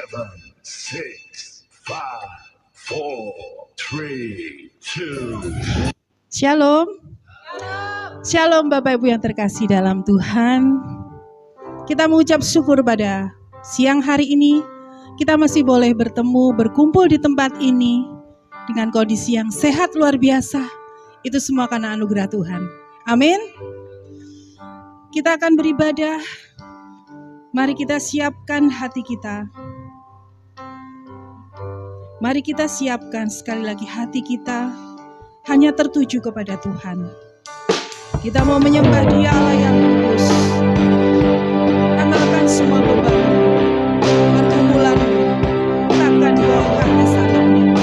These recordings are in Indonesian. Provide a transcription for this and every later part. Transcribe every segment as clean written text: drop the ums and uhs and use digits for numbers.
7, 6, 5, 4, 3, 2. Shalom. Shalom Bapak Ibu yang terkasih dalam Tuhan. Kita mengucap syukur pada siang hari ini. Kita masih boleh bertemu, berkumpul di tempat ini dengan kondisi yang sehat luar biasa. Itu semua karena anugerah Tuhan. Amin. Kita akan beribadah. Mari kita siapkan hati kita. Mari kita siapkan sekali lagi hati kita hanya tertuju kepada Tuhan. Kita mau menyembah Dia Allah yang kudus. Tanggalkan semua beban, pergumulan, letakkan di bawah kaki Sang Pemilik.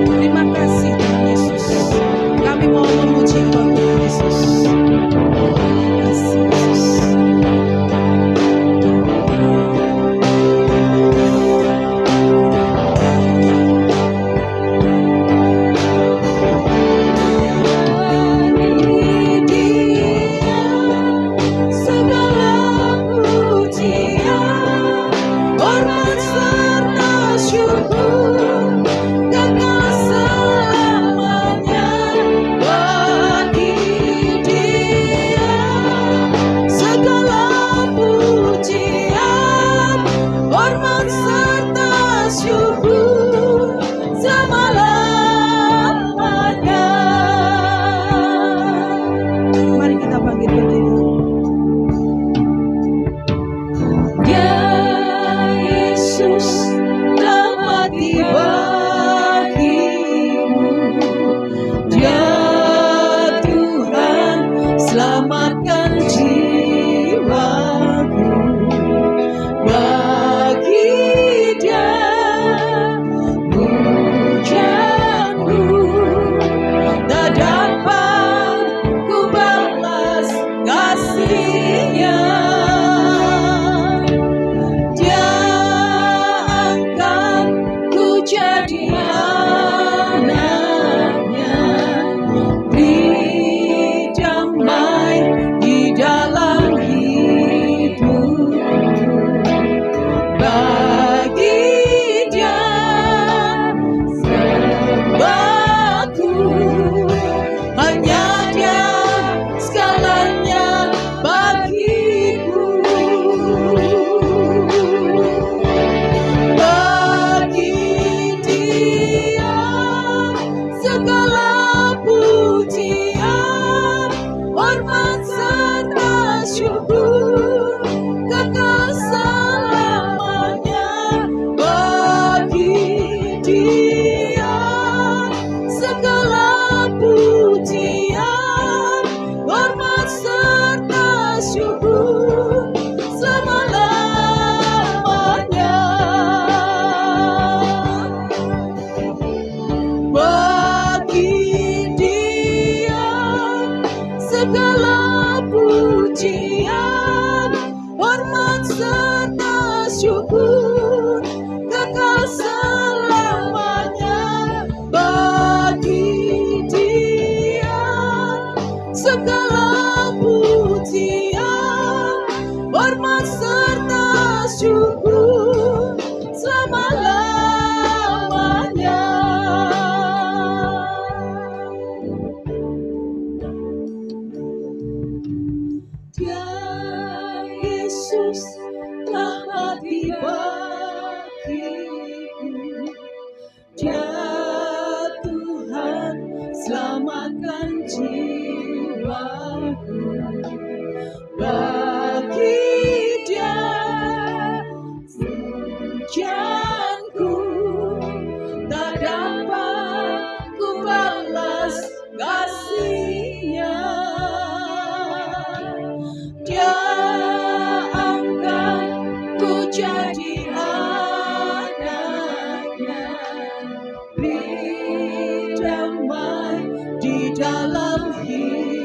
Terima kasih Tuhan Yesus. Kami mau memuji Engkau Tuhan Yesus. Terima kasih Yesus. Damai di dalam hidup.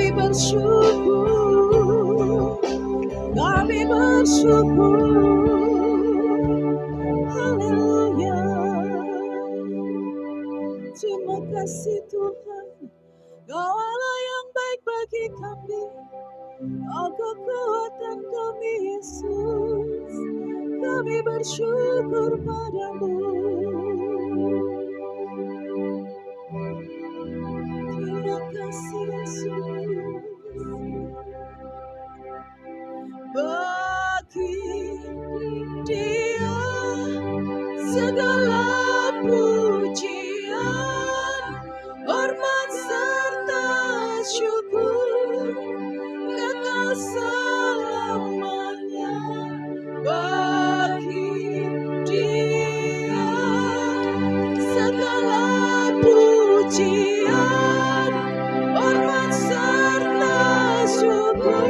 Kami bersyukur, kami bersyukur. Haleluya. Terima kasih Tuhan, Kau Allah yang baik bagi kami. Kau kekuatan kami Yesus, kami bersyukur padamu. Terima kasih Yesus. Bagi Dia segala pujian, hormat serta syukur kekal selamanya. Bagi Dia segala pujian, hormat serta syukur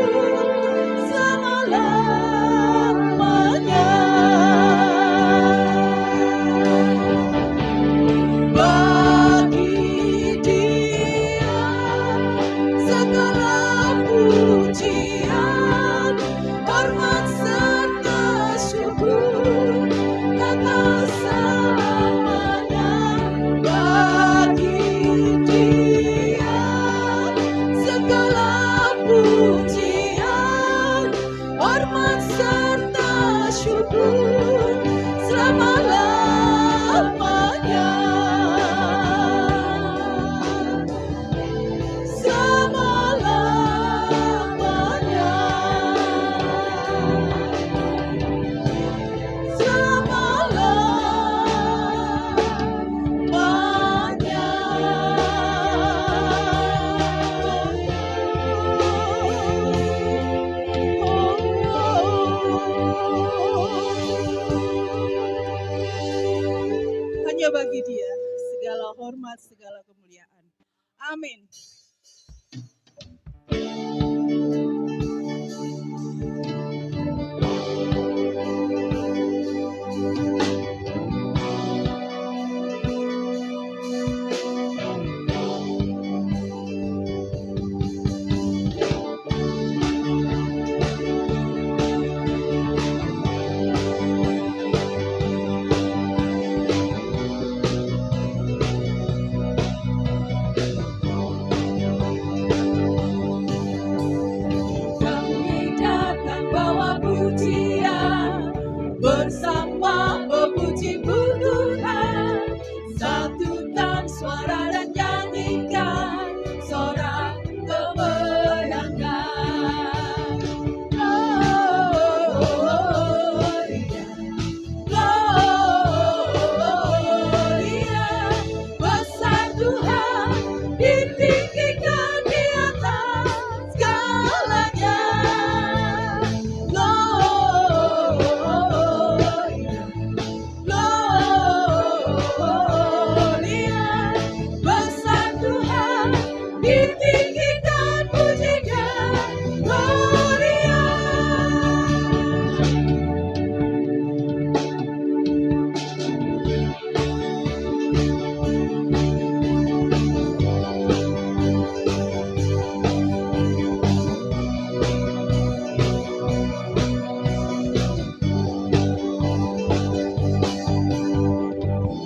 selama-lamanya. Bagi Dia segala pujian, hormat serta syukur kekal selamanya. Bagi Dia segala pujian, hormat serta syukur selama-lamanya. Selama-lamanya. Selama-lamanya. Hanya bagi Dia segala hormat, segala kemuliaan. Amin. Kami datang bawa pujian, bersama memuji Tuhan, satukan suara dan nyanyikan sorak kemenangan. Gloria, Gloria, besar Tuhan, ditinggikan di atas segalanya. Gloria, Gloria, besar Tuhan, ditinggikan pujikan Gloria.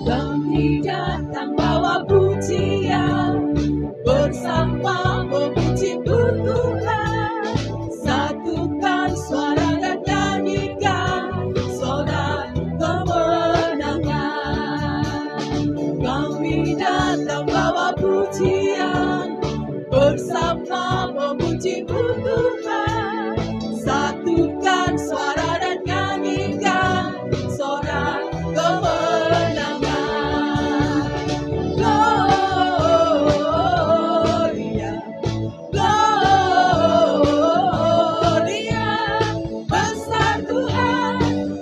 Kami datang bawa pujian, bersama memuji Tuhan, satukan suara dan nyanyikan sorak kemenangan. Kami datang bawa pujian, bersama memuji Tuhan, satukan suara dan nyanyikan sorak kemenangan. Gloria, Gloria, besar Tuhan,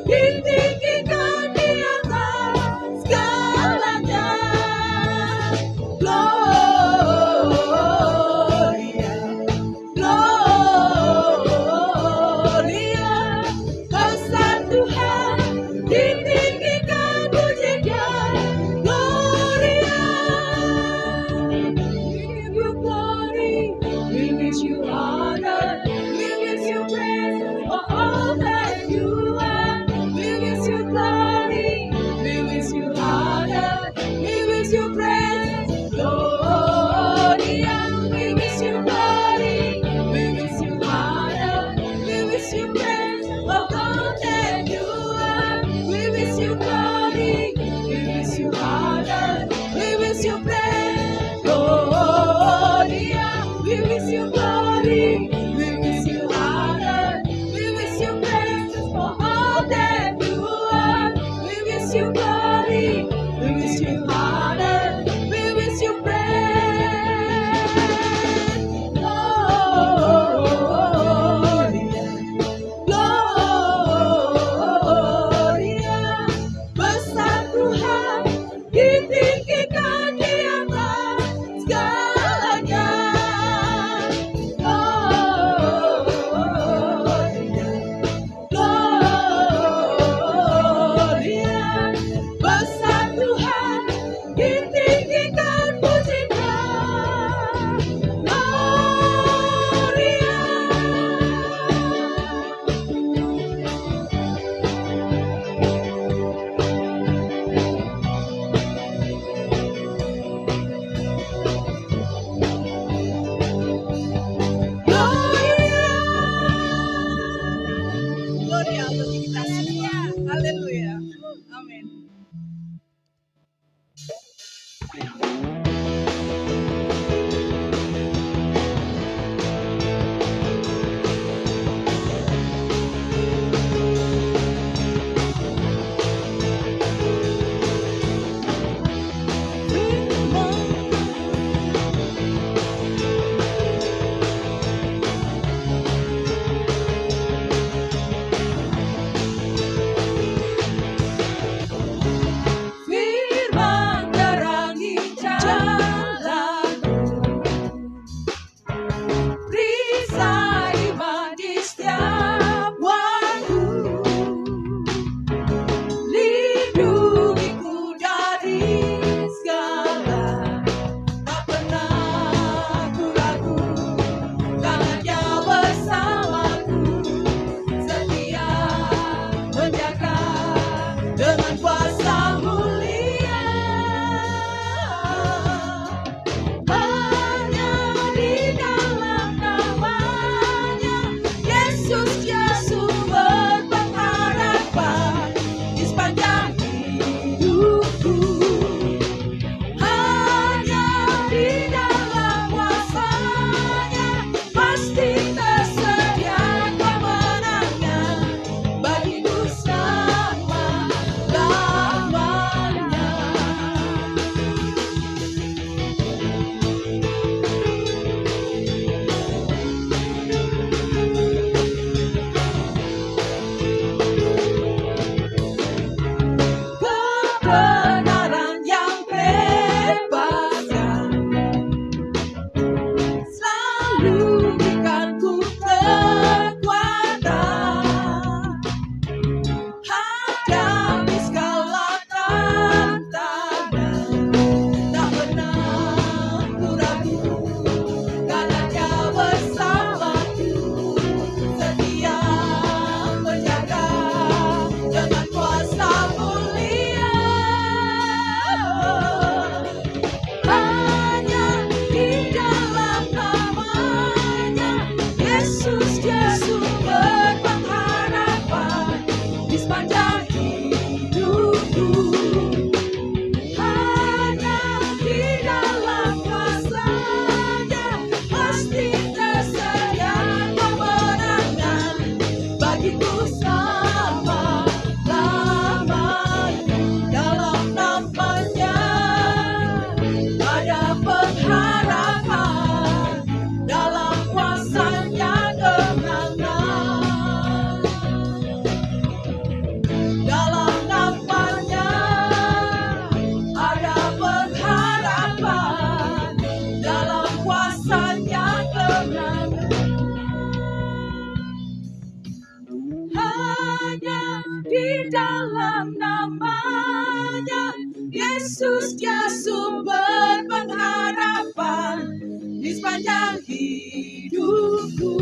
ditinggikan di atas segalanya. Gloria, Gloria, wish you glory, we wish you honor, we wish you praises for all that you are. We wish you glory, we wish you honor, we wish you praise. Gloria, Gloria, besar Tuhan, ditinggikan di atas segalanya. Gloria, Gloria, besar Tuhan, ditinggikan pujikan. Gloria. Gloria bagi kita semua. Haleluya. Amin. Firman terangi jalanku, perisai iman di setiap waktu, lindungiku dari segala, tak pernah ku ragu, karena Dia bersamaku, setia menjaga dengan kuasa mulia. Hanya di dalam namanya Yesus dia sumber pengharapan di sepanjang hidupku. Hanya di dalam kuasanya pasti tersedia kemenangan bagiku selama-lamanya. Kebenaran yang bebaskan selalu berikanku kekuatan hadapi segala tantangan. Tak pernah ku ragu, karena Dia bersamaku, setia menjaga dengan kuasa mulia. Hanya di dalam namanya Yesus dia sumber pengharapan di sepanjang hidupku. Hanya di dalam kuasanya pasti tersedia kemenangan bagiku selama-lamanya. Dalam namanya ada pengharapan, dalam kuasanya kemenangan. Dalam namanya ada pengharapan, dalam kuasanya kemenangan. Hanya di dalam namanya Yesus dia sumber pengharapan di sepanjang hidupku.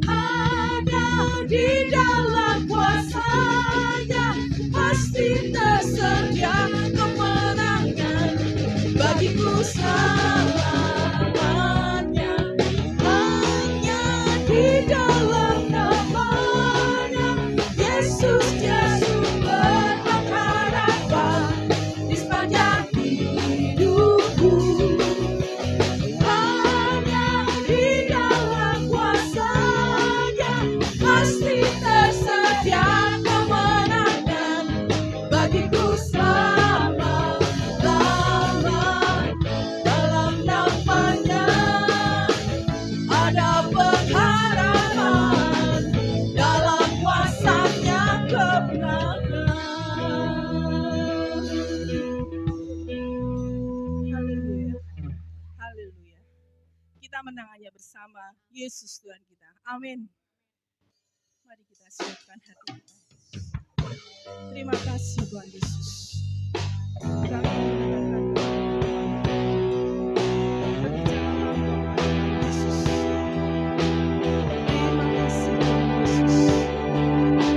Hanya di dalam kuasanya pasti tersedia kemenangan bagiku selamanya. Hanya di dalam namanya Yesus dia sumber pengharapan di sepanjang hidupku. kita menangannya bersama. Yesus Tuhan kita. Amin. Mari kita siapkan hati kita. Terima kasih Tuhan Yesus. Kami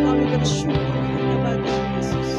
mendengarkan bersyukur kepada Yesus.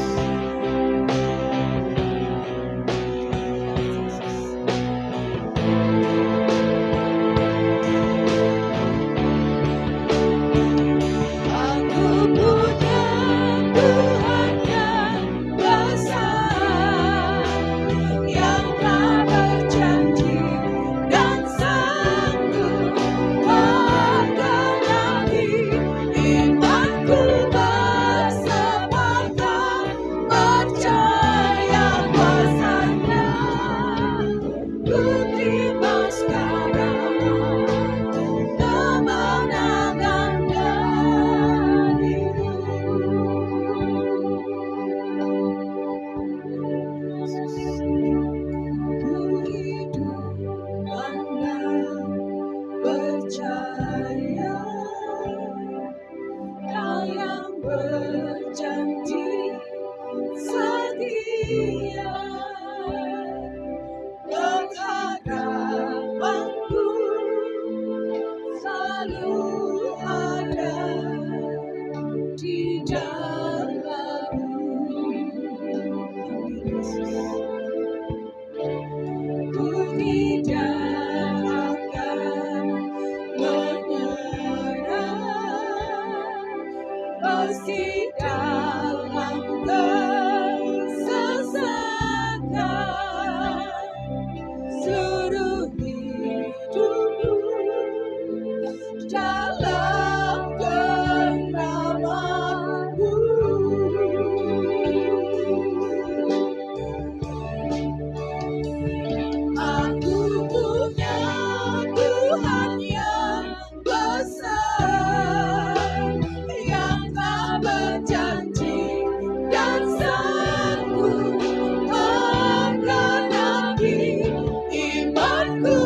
Aku punya Tuhan yang besar, yang tak berjanji dan sanggup menggenapi imanku.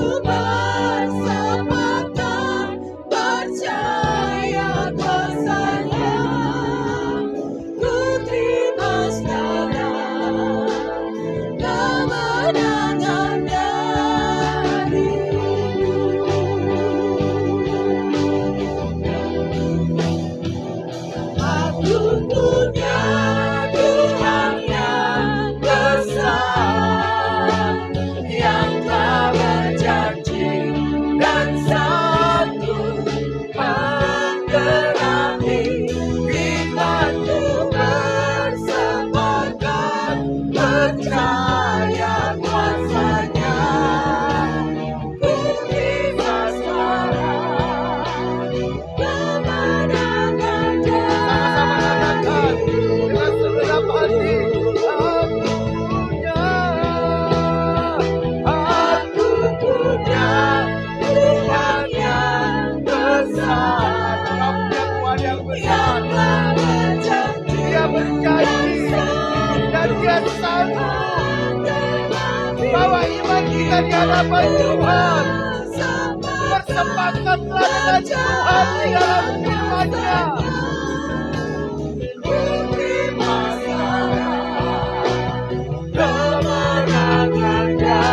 Bawa iman kita di hadapan Tuhan. Bersepakatlah dengan Tuhan di dalam firman-Nya. Kemenangan-Nya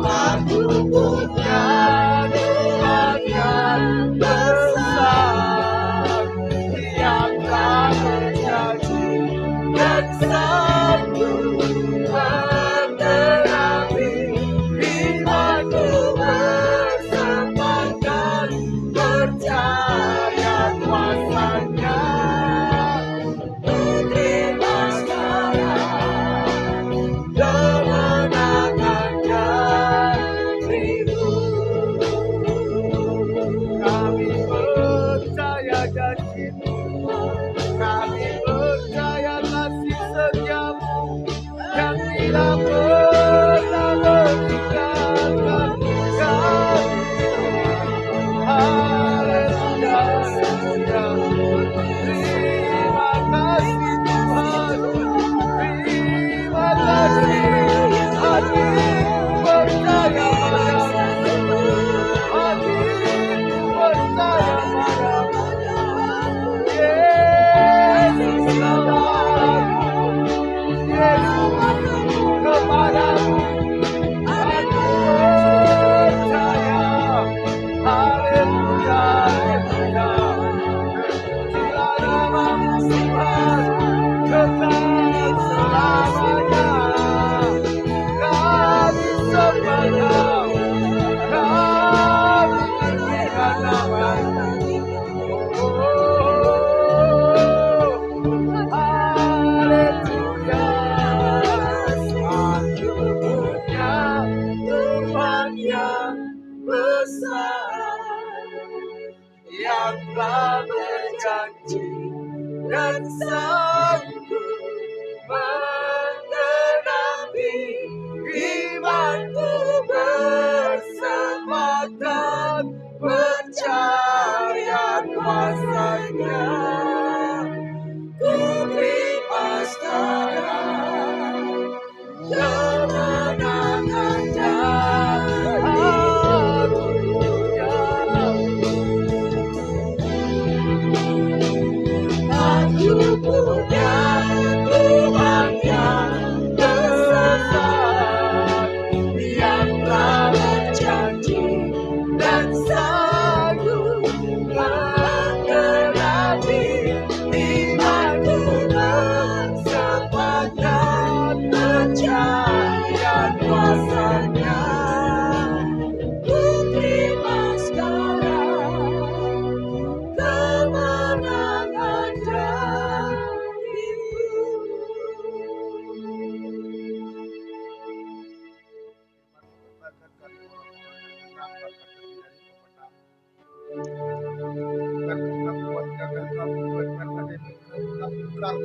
aku punya Tuhan yang besar, yang tak berjanji dan sanggup menggenapi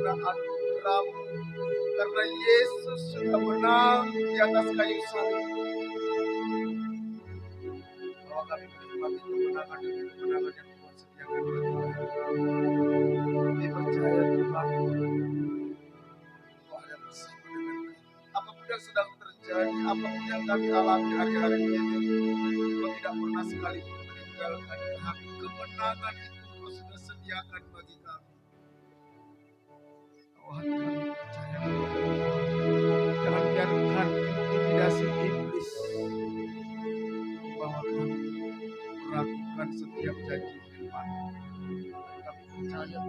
karena anugerah-Mu, karena Yesus sudah menang di atas kayu salib. Bahwa kami menikmati kemenangan demi kemenangan yang Tuhan sediakan bagi kami. Kami percaya Tuhan, Engkau ada bersama dengan kami. Apapun yang sedang terjadi, apapun yang kami alami hari-hari ini, Engkau tidak pernah sekalipun meninggalkan kami. Kemenangan itu Engkau sudah sediakan bagi kami. Oh hati kami percaya kepada Tuhan. Jangan biarkan intimidasi iblis membawa kami meragukan setiap janji firman. Kami percaya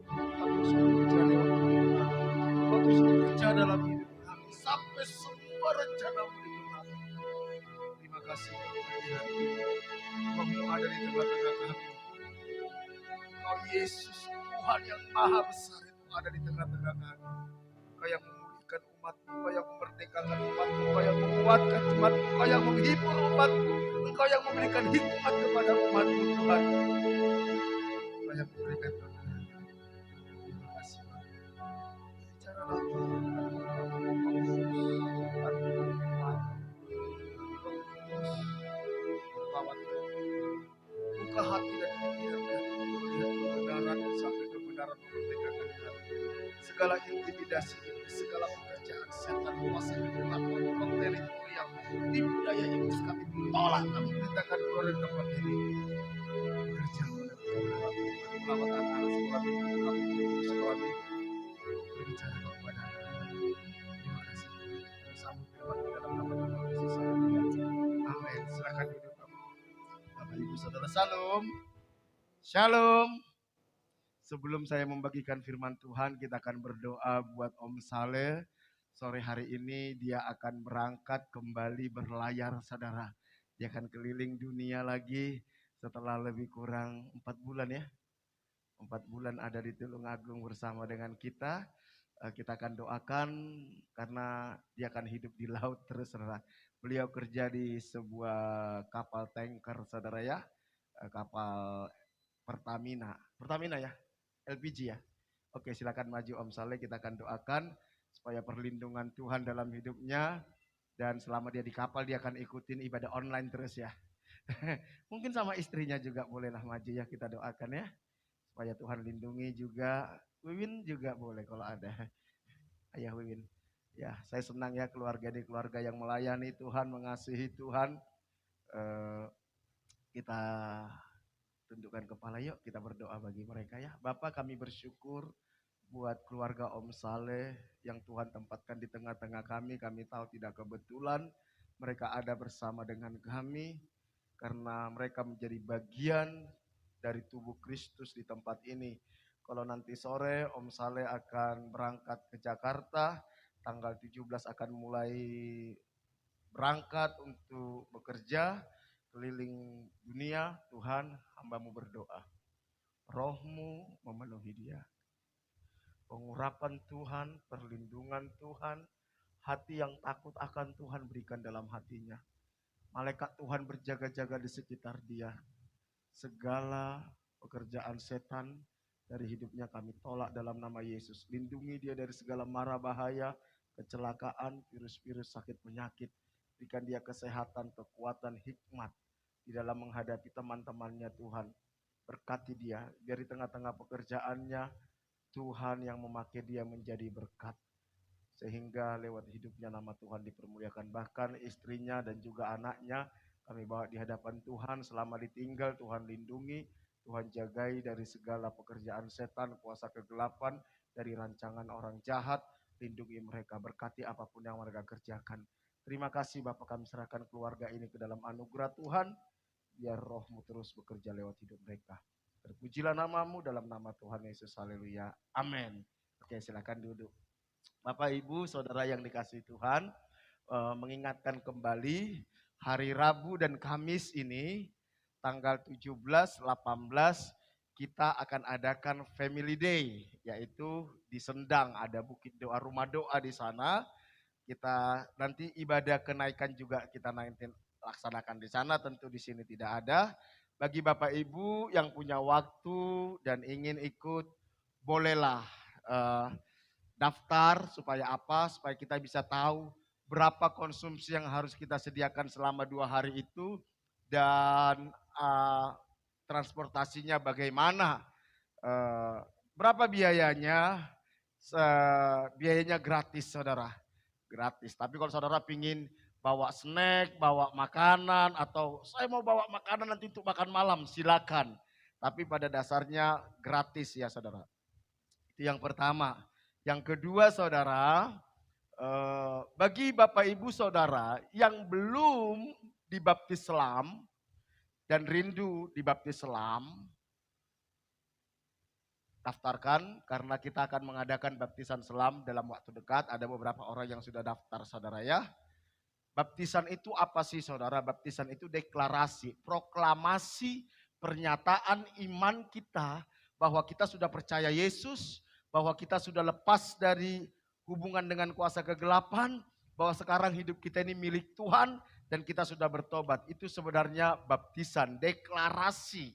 Kau terus bekerja lewat hidup kami. Kau terus bekerja dalam hidup kami sampai semua rencana-Mu digenapi. Terima kasih pagi hari ini. Kau ada di tengah-tengah kami. Kau Yesus Tuhan yang maha besar itu ada di tengah-tengah kami. Kau yang memulihkan umat-Mu, Kau yang memerdekakan umat-Mu, Kau yang menguatkan umat-Mu, Kau yang menghibur umat-Mu, Engkau yang memberikan hikmat kepada umat-Mu Tuhan. Kau yang memberikan kebenaran. Terima kasih Tuhan. Bicaralah Tuhan. Buka hati dan pikiran kami melihat kebenaran sampai kebenaran memerdekakan kami. Segala intimidasi iblis, segala pekerjaan setan, kuasa kegelapan, teritorial, tipu daya iblis kami tolak, kami perintahkan keluar dari tempat ini. Bekerja pada kebenaran Tuhan, melawat anak-anak sekolah minggu, kami tutup sekolah minggu, berbicara kepada anak-anak. Terima kasih. Kami sambut firman dalam nama Tuhan Yesus. Amin. Silakan duduk Bapak Ibu Saudara. Shalom. Shalom. Sebelum saya membagikan firman Tuhan, kita akan berdoa buat Om Saleh. Sore hari ini dia akan berangkat kembali berlayar, saudara. Dia akan keliling dunia lagi setelah lebih kurang 4 bulan ya. 4 bulan ada di Tulungagung bersama dengan kita. Kita akan doakan karena dia akan hidup di laut terus, saudara. Beliau kerja di sebuah kapal tanker, saudara ya. Kapal Pertamina ya. LPG ya. Oke, silakan maju Om Saleh, kita akan doakan supaya perlindungan Tuhan dalam hidupnya dan selama dia di kapal dia akan ikutin ibadah online terus ya. Mungkin sama istrinya juga bolehlah maju ya, kita doakan ya. Supaya Tuhan lindungi juga. Wiwin juga boleh kalau ada. Ayah Wiwin. Ya, saya senang ya keluarga ini keluarga yang melayani Tuhan, mengasihi Tuhan. Kita tundukkan kepala, yuk kita berdoa bagi mereka ya. Bapak, kami bersyukur buat keluarga Om Saleh yang Tuhan tempatkan di tengah-tengah kami. Kami tahu tidak kebetulan mereka ada bersama dengan kami karena mereka menjadi bagian dari tubuh Kristus di tempat ini. Kalau nanti sore Om Saleh akan berangkat ke Jakarta, tanggal 17 akan mulai berangkat untuk bekerja keliling dunia. Tuhan, hamba-Mu berdoa, Roh-Mu memenuhi dia. Pengurapan Tuhan, perlindungan Tuhan, hati yang takut akan Tuhan berikan dalam hatinya. Malaikat Tuhan berjaga-jaga di sekitar dia. Segala pekerjaan setan dari hidupnya kami tolak dalam nama Yesus. Lindungi dia dari segala mara bahaya, kecelakaan, virus-virus, sakit, penyakit. Berikan dia kesehatan, kekuatan, hikmat di dalam menghadapi teman-temannya Tuhan. Berkati dia, biar di tengah-tengah pekerjaannya Tuhan yang memakai dia menjadi berkat. Sehingga lewat hidupnya nama Tuhan dipermuliakan. Bahkan istrinya dan juga anaknya kami bawa di hadapan Tuhan. Selama ditinggal Tuhan lindungi, Tuhan jagai dari segala pekerjaan setan, kuasa kegelapan, dari rancangan orang jahat. Lindungi mereka, berkati apapun yang mereka kerjakan. Terima kasih Bapak, kami serahkan keluarga ini ke dalam anugerah Tuhan. Biar Roh-Mu terus bekerja lewat hidup mereka. Terpujilah nama-Mu dalam nama Tuhan Yesus. Haleluya. Amin. Oke, silakan duduk. Bapak, Ibu, Saudara yang dikasihi Tuhan, mengingatkan kembali hari Rabu dan Kamis ini, tanggal 17, 18, kita akan adakan Family Day, yaitu di Sendang, ada Bukit Doa, Rumah Doa di sana. Kita nanti ibadah kenaikan juga kita laksanakan di sana, tentu di sini tidak ada. Bagi Bapak Ibu yang punya waktu dan ingin ikut, bolehlah daftar supaya apa? Supaya kita bisa tahu berapa konsumsi yang harus kita sediakan selama 2 hari itu dan transportasinya bagaimana, berapa biayanya. Biayanya gratis saudara, gratis. Tapi kalau saudara pingin bawa snack, bawa makanan, atau saya mau bawa makanan nanti untuk makan malam, silakan. Tapi pada dasarnya gratis ya saudara. Itu yang pertama. Yang kedua saudara, bagi Bapak Ibu Saudara yang belum dibaptis selam dan rindu dibaptis selam, daftarkan karena kita akan mengadakan baptisan selam dalam waktu dekat. Ada beberapa orang yang sudah daftar saudara ya. Baptisan itu apa sih saudara? Baptisan itu deklarasi, proklamasi, pernyataan iman kita bahwa kita sudah percaya Yesus, bahwa kita sudah lepas dari hubungan dengan kuasa kegelapan, bahwa sekarang hidup kita ini milik Tuhan dan kita sudah bertobat. Itu sebenarnya baptisan, deklarasi,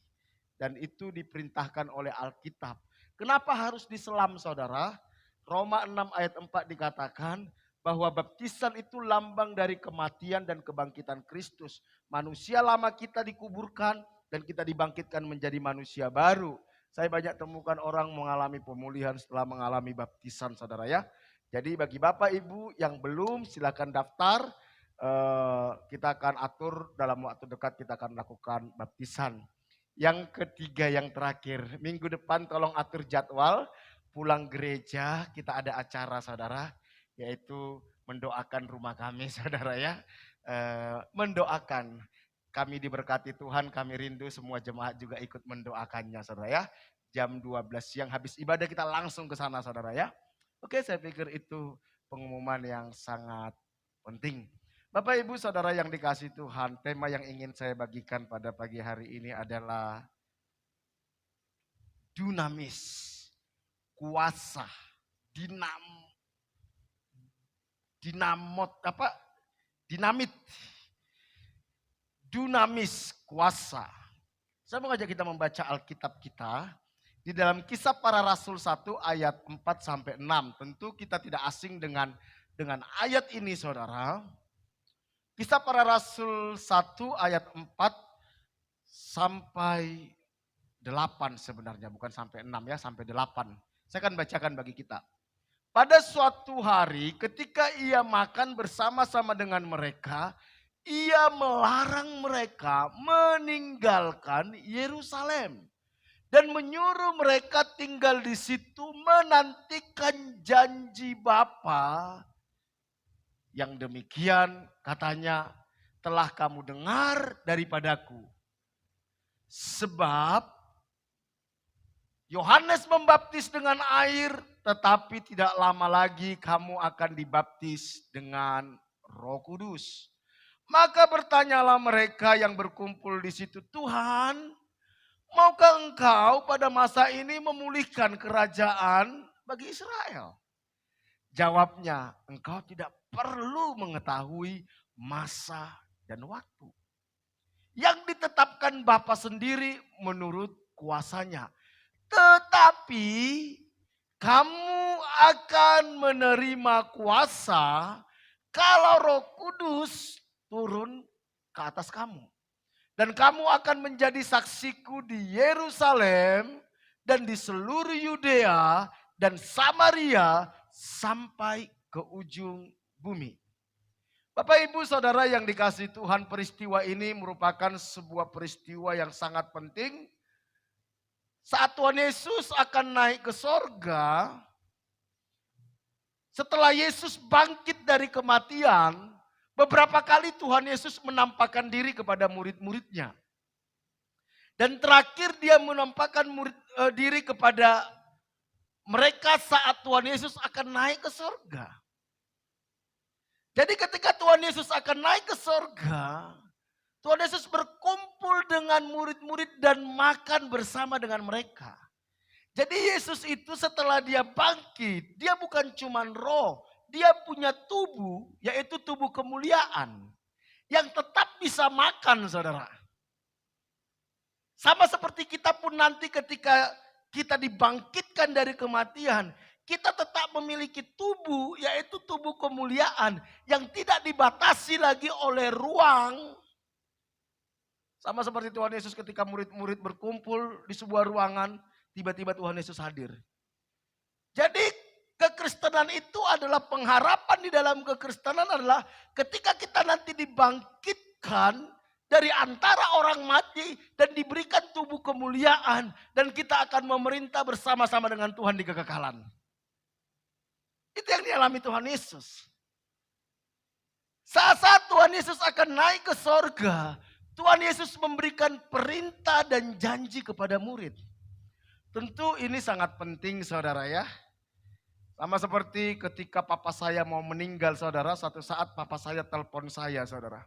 dan itu diperintahkan oleh Alkitab. Kenapa harus diselam saudara? Roma 6 ayat 4 dikatakan bahwa baptisan itu lambang dari kematian dan kebangkitan Kristus. Manusia lama kita dikuburkan dan kita dibangkitkan menjadi manusia baru. Saya banyak temukan orang mengalami pemulihan setelah mengalami baptisan saudara ya. Jadi bagi Bapak Ibu yang belum silakan daftar. Kita akan atur dalam waktu dekat kita akan lakukan baptisan. Yang ketiga yang terakhir, minggu depan tolong atur jadwal pulang gereja, kita ada acara saudara, yaitu mendoakan rumah kami saudara ya. Mendoakan, kami diberkati Tuhan, kami rindu semua jemaat juga ikut mendoakannya saudara ya. Jam 12 siang habis ibadah kita langsung ke sana saudara ya. Oke, saya pikir itu pengumuman yang sangat penting. Bapak Ibu Saudara yang dikasihi Tuhan, tema yang ingin saya bagikan pada pagi hari ini adalah dunamis, kuasa, dinamit, dunamis, kuasa. Saya mengajak kita membaca Alkitab kita di dalam Kisah Para Rasul 1 ayat 4 sampai 6. Tentu kita tidak asing dengan ayat ini saudara. Kisah Para Rasul 1 ayat 4 sampai 8 sebenarnya, bukan sampai 6 ya, sampai 8. Saya akan bacakan bagi kita. Pada suatu hari ketika ia makan bersama-sama dengan mereka, ia melarang mereka meninggalkan Yerusalem dan menyuruh mereka tinggal di situ menantikan janji Bapa. Yang demikian katanya telah kamu dengar daripadaku. Sebab Yohanes membaptis dengan air, tetapi tidak lama lagi kamu akan dibaptis dengan Roh Kudus. Maka bertanyalah mereka yang berkumpul di situ, Tuhan, maukah engkau pada masa ini memulihkan kerajaan bagi Israel? Jawabnya, engkau tidak perlu mengetahui masa dan waktu yang ditetapkan Bapa sendiri menurut kuasanya. Tetapi kamu akan menerima kuasa kalau Roh Kudus turun ke atas kamu. Dan kamu akan menjadi saksiku di Yerusalem dan di seluruh Yudea dan Samaria sampai ke ujung bumi. Bapak Ibu Saudara yang dikasihi Tuhan, peristiwa ini merupakan sebuah peristiwa yang sangat penting. Saat Tuhan Yesus akan naik ke sorga, setelah Yesus bangkit dari kematian, beberapa kali Tuhan Yesus menampakkan diri kepada murid-muridnya. Dan terakhir dia menampakkan diri kepada mereka saat Tuhan Yesus akan naik ke sorga. Jadi ketika Tuhan Yesus akan naik ke sorga, Tuhan Yesus berkumpul dengan murid-murid dan makan bersama dengan mereka. Jadi Yesus itu setelah dia bangkit, dia bukan cuma roh, dia punya tubuh, yaitu tubuh kemuliaan. Yang tetap bisa makan saudara. Sama seperti kita pun nanti ketika kita dibangkitkan dari kematian, kita tetap memiliki tubuh, yaitu tubuh kemuliaan yang tidak dibatasi lagi oleh ruang. Sama seperti Tuhan Yesus ketika murid-murid berkumpul di sebuah ruangan, tiba-tiba Tuhan Yesus hadir. Jadi kekristenan itu adalah pengharapan di dalam kekristenan adalah ketika kita nanti dibangkitkan dari antara orang mati dan diberikan tubuh kemuliaan dan kita akan memerintah bersama-sama dengan Tuhan di kekekalan. Itu yang dialami Tuhan Yesus. Saat Tuhan Yesus akan naik ke sorga, Tuhan Yesus memberikan perintah dan janji kepada murid. Tentu ini sangat penting saudara ya. Sama seperti ketika papa saya mau meninggal saudara, satu saat papa saya telepon saya saudara.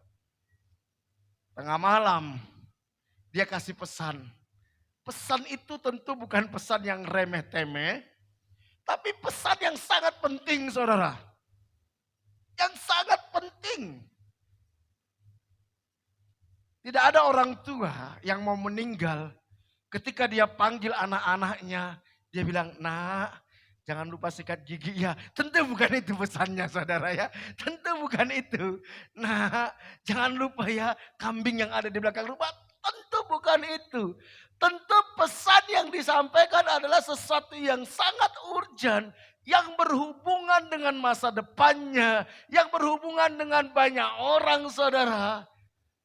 Tengah malam dia kasih pesan. Pesan itu tentu bukan pesan yang remeh-temeh, tapi pesan yang sangat penting saudara. Yang sangat penting. Tidak ada orang tua yang mau meninggal. Ketika dia panggil anak-anaknya, dia bilang, "Nak, jangan lupa sikat gigi ya." Tentu bukan itu pesannya saudara ya. Tentu bukan itu. "Nak, jangan lupa ya kambing yang ada di belakang rumah." Tentu bukan itu. Tentu pesan yang disampaikan adalah sesuatu yang sangat urgent. Yang berhubungan dengan masa depannya. Yang berhubungan dengan banyak orang saudara.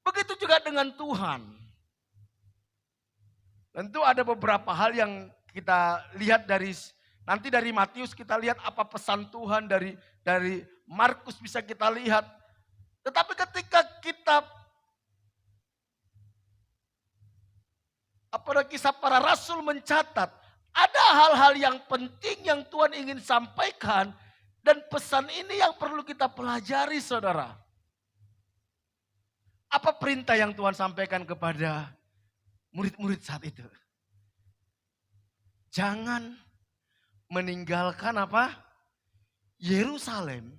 Begitu juga dengan Tuhan. Tentu ada beberapa hal yang kita lihat nanti dari Matius kita lihat apa pesan Tuhan, dari Markus bisa kita lihat. Tetapi ketika kita kisah para rasul mencatat, ada hal-hal yang penting yang Tuhan ingin sampaikan dan pesan ini yang perlu kita pelajari saudara. Apa perintah yang Tuhan sampaikan kepada murid-murid saat itu? Jangan meninggalkan apa? Yerusalem.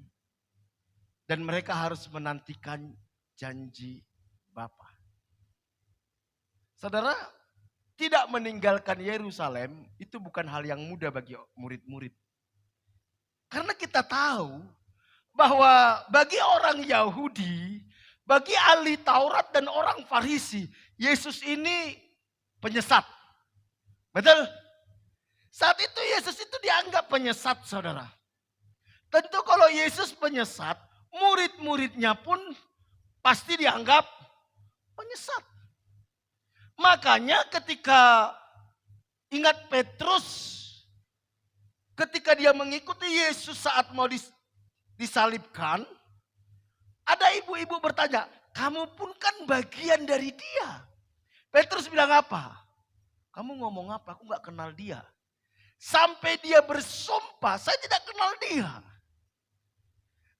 Dan mereka harus menantikan janji Bapa. Saudara, tidak meninggalkan Yerusalem itu bukan hal yang mudah bagi murid-murid. Karena kita tahu bahwa bagi orang Yahudi, bagi ahli Taurat dan orang Farisi, Yesus ini penyesat. Betul? Saat itu Yesus itu dianggap penyesat saudara. Tentu kalau Yesus penyesat, murid-muridnya pun pasti dianggap penyesat. Makanya ketika ingat Petrus, ketika dia mengikuti Yesus saat mau disalibkan, ada ibu-ibu bertanya, "Kamu pun kan bagian dari dia." Petrus bilang apa? "Kamu ngomong apa? Aku gak kenal dia." Sampai dia bersumpah, "Saya tidak kenal dia."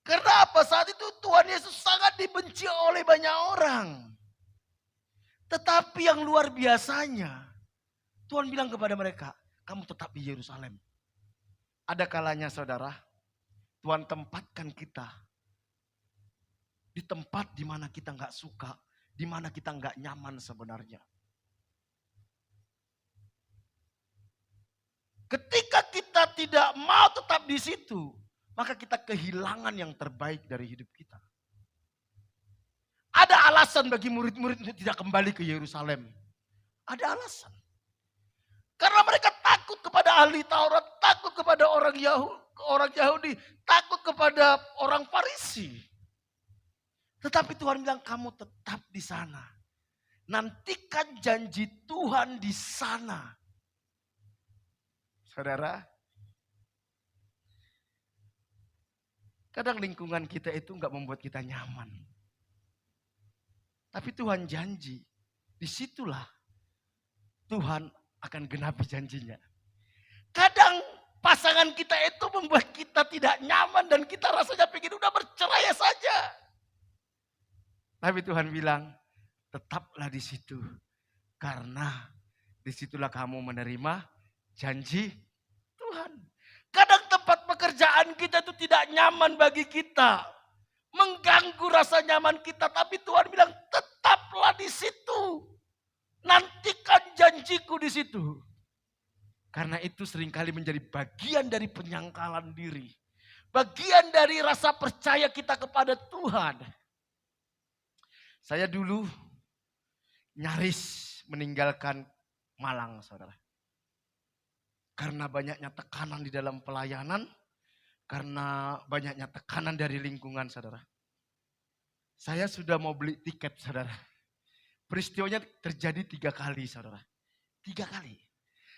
Karena apa? Saat itu Tuhan Yesus sangat dibenci oleh banyak orang. Tetapi yang luar biasanya, Tuhan bilang kepada mereka, "Kamu tetap di Yerusalem." Ada kalanya saudara, Tuhan tempatkan kita di tempat di mana kita nggak suka, di mana kita nggak nyaman sebenarnya. Ketika kita tidak mau tetap di situ, maka kita kehilangan yang terbaik dari hidup kita. Ada alasan bagi murid-murid untuk tidak kembali ke Yerusalem. Ada alasan. Karena mereka takut kepada ahli Taurat, takut kepada orang Yahudi, takut kepada orang Farisi. Tetapi Tuhan bilang, "Kamu tetap di sana. Nantikan janji Tuhan di sana." Saudara, kadang lingkungan kita itu enggak membuat kita nyaman. Tapi Tuhan janji, disitulah Tuhan akan genapi janjinya. Kadang pasangan kita itu membuat kita tidak nyaman dan kita rasanya pengen udah bercerai saja. Tapi Tuhan bilang, tetaplah di situ. Karena disitulah kamu menerima janji Tuhan. Kadang tempat pekerjaan kita itu tidak nyaman bagi kita. Mengganggu rasa nyaman kita. Tapi Tuhan bilang, tetaplah di situ. Nantikan janjiku di situ. Karena itu seringkali menjadi bagian dari penyangkalan diri. Bagian dari rasa percaya kita kepada Tuhan. Saya dulu nyaris meninggalkan Malang, saudara. Karena banyaknya tekanan di dalam pelayanan. Karena banyaknya tekanan dari lingkungan, saudara. Saya sudah mau beli tiket, saudara. Peristiwanya terjadi 3 kali, saudara. 3 kali.